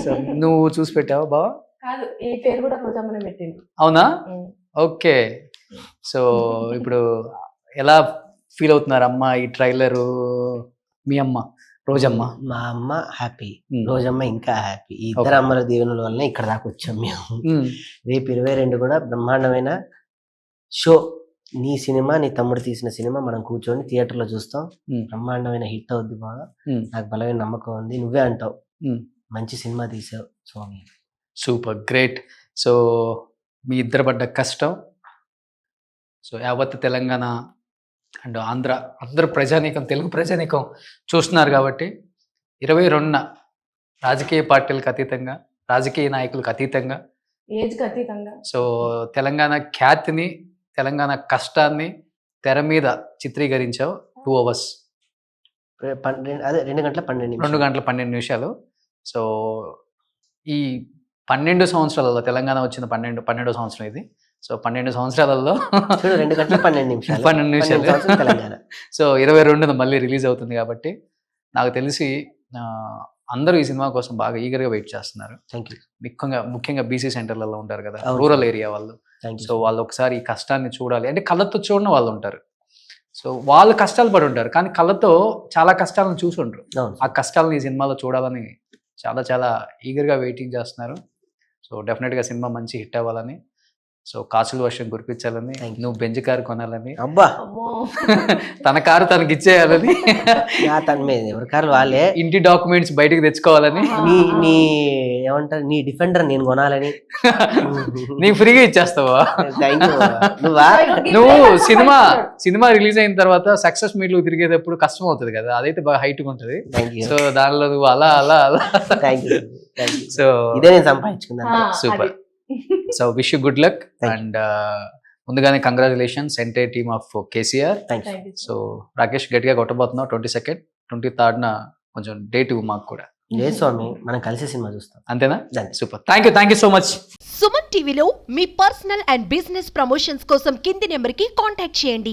సో నువ్వు చూసి పెట్టావా బావా? కాదు, ఈ పేరు కూడా రోజమ్మనే పెట్టింది. అవునా? ఓకే. సో ఇప్పుడు ఎలా ఫీల్ అవుతున్నారు అమ్మ ఈ ట్రైలరు? మీ అమ్మ రోజమ్మ? మా అమ్మ హ్యాపీ, రోజమ్మ ఇంకా హ్యాపీ. ఈ ఇద్దరు అమ్మల దీవెనల వల్ల ఇక్కడ దాకా వచ్చాం మేము. రేపు 22 కూడా బ్రహ్మాండమైన షో. నీ సినిమా, నీ తమ్ముడు తీసిన సినిమా మనం కూర్చొని థియేటర్లో చూస్తాం. బ్రహ్మాండమైన హిట్ అవుద్ది బాగా. నాకు బలమైన నమ్మకం ఉంది. నువ్వే అంటావు మంచి సినిమా తీసావు స్వామి. Super great. సో మీ ఇద్దరు పడ్డ కష్టం సో యావత్ తెలంగాణ అండ్ ఆంధ్ర అందరు ప్రజానీకం, తెలుగు ప్రజానీకం చూస్తున్నారు కాబట్టి 22న రాజకీయ పార్టీలకు అతీతంగా, రాజకీయ నాయకులకు అతీతంగా, ఏజ్కి అతీతంగా సో తెలంగాణ ఖ్యాతిని, తెలంగాణ కష్టాన్ని తెర మీద చిత్రీకరించావు 2 hours. అదే 2 గంటల 12 నిమిషాలు. సో ఈ 12 సంవత్సరాలలో తెలంగాణ వచ్చిన 12వ సంవత్సరం ఇది. సో 12 సంవత్సరాలలో 2 గంటల 12 నిమిషాలు తెలంగాణ. సో 22న మళ్ళీ రిలీజ్ అవుతుంది కాబట్టి నాకు తెలిసి అందరూ ఈ సినిమా కోసం బాగా ఈగర్గా వెయిట్ చేస్తున్నారు. ముఖ్యంగా బీసీ సెంటర్లలో ఉంటారు కదా, రూరల్ ఏరియా వాళ్ళు. సో వాళ్ళు ఒకసారి ఈ కష్టాన్ని చూడాలి అంటే కళ్ళతో చూడని వాళ్ళు ఉంటారు. సో వాళ్ళు కష్టాలు పడి ఉంటారు కానీ కళ్ళతో చాలా కష్టాలను చూసి ఉంటారు. ఆ కష్టాలను ఈ సినిమాలో చూడాలని చాలా చాలా ఈగర్గా వెయిటింగ్ చేస్తున్నారు. సో డెఫినెట్గా సినిమా మంచి హిట్ అవ్వాలని, సో కాసుల వర్షం కురిపించాలని, నువ్వు బెంజ్ కారు కొనాలని, అబ్బా తన కారు తనకి ఇచ్చేయాలని, ఎవరి కార్లు వాళ్ళే, ఇంటి డాక్యుమెంట్స్ బయటకు తెచ్చుకోవాలని, నీ ఏమంటారు నీ డిఫెండర్ నేను కొనాలని. నీ ఫ్రీగా ఇచ్చేస్తావా? నువ్వు సినిమా రిలీజ్ అయిన తర్వాత సక్సెస్ మీట్లు తిరిగేటప్పుడు కష్టం అవుతుంది కదా, అదైతే బాగా హైట్ ఉంటుంది. సో దానిలో నువ్వు అలా అలా అలా సో ఇదే నేను సంపాదించుకున్నాను. Super. So wish you good luck and ముందుగానే congratulations entire team of KCR. So Rakesh గట్టిగా కొట్టబోతున్నావు 22nd, 23rd కొంచెం డేట్ మాకు కూడా. లేదు స్వామి, మనం కలిసి సినిమా చూస్తాం. అంతేనా? Super. Thank you so much. Suman టీవీలో మీ పర్సనల్ అండ్ బిజినెస్ ప్రమోషన్స్ కోసం కింది నెంబర్కి కాంటాక్ట్ చేయండి.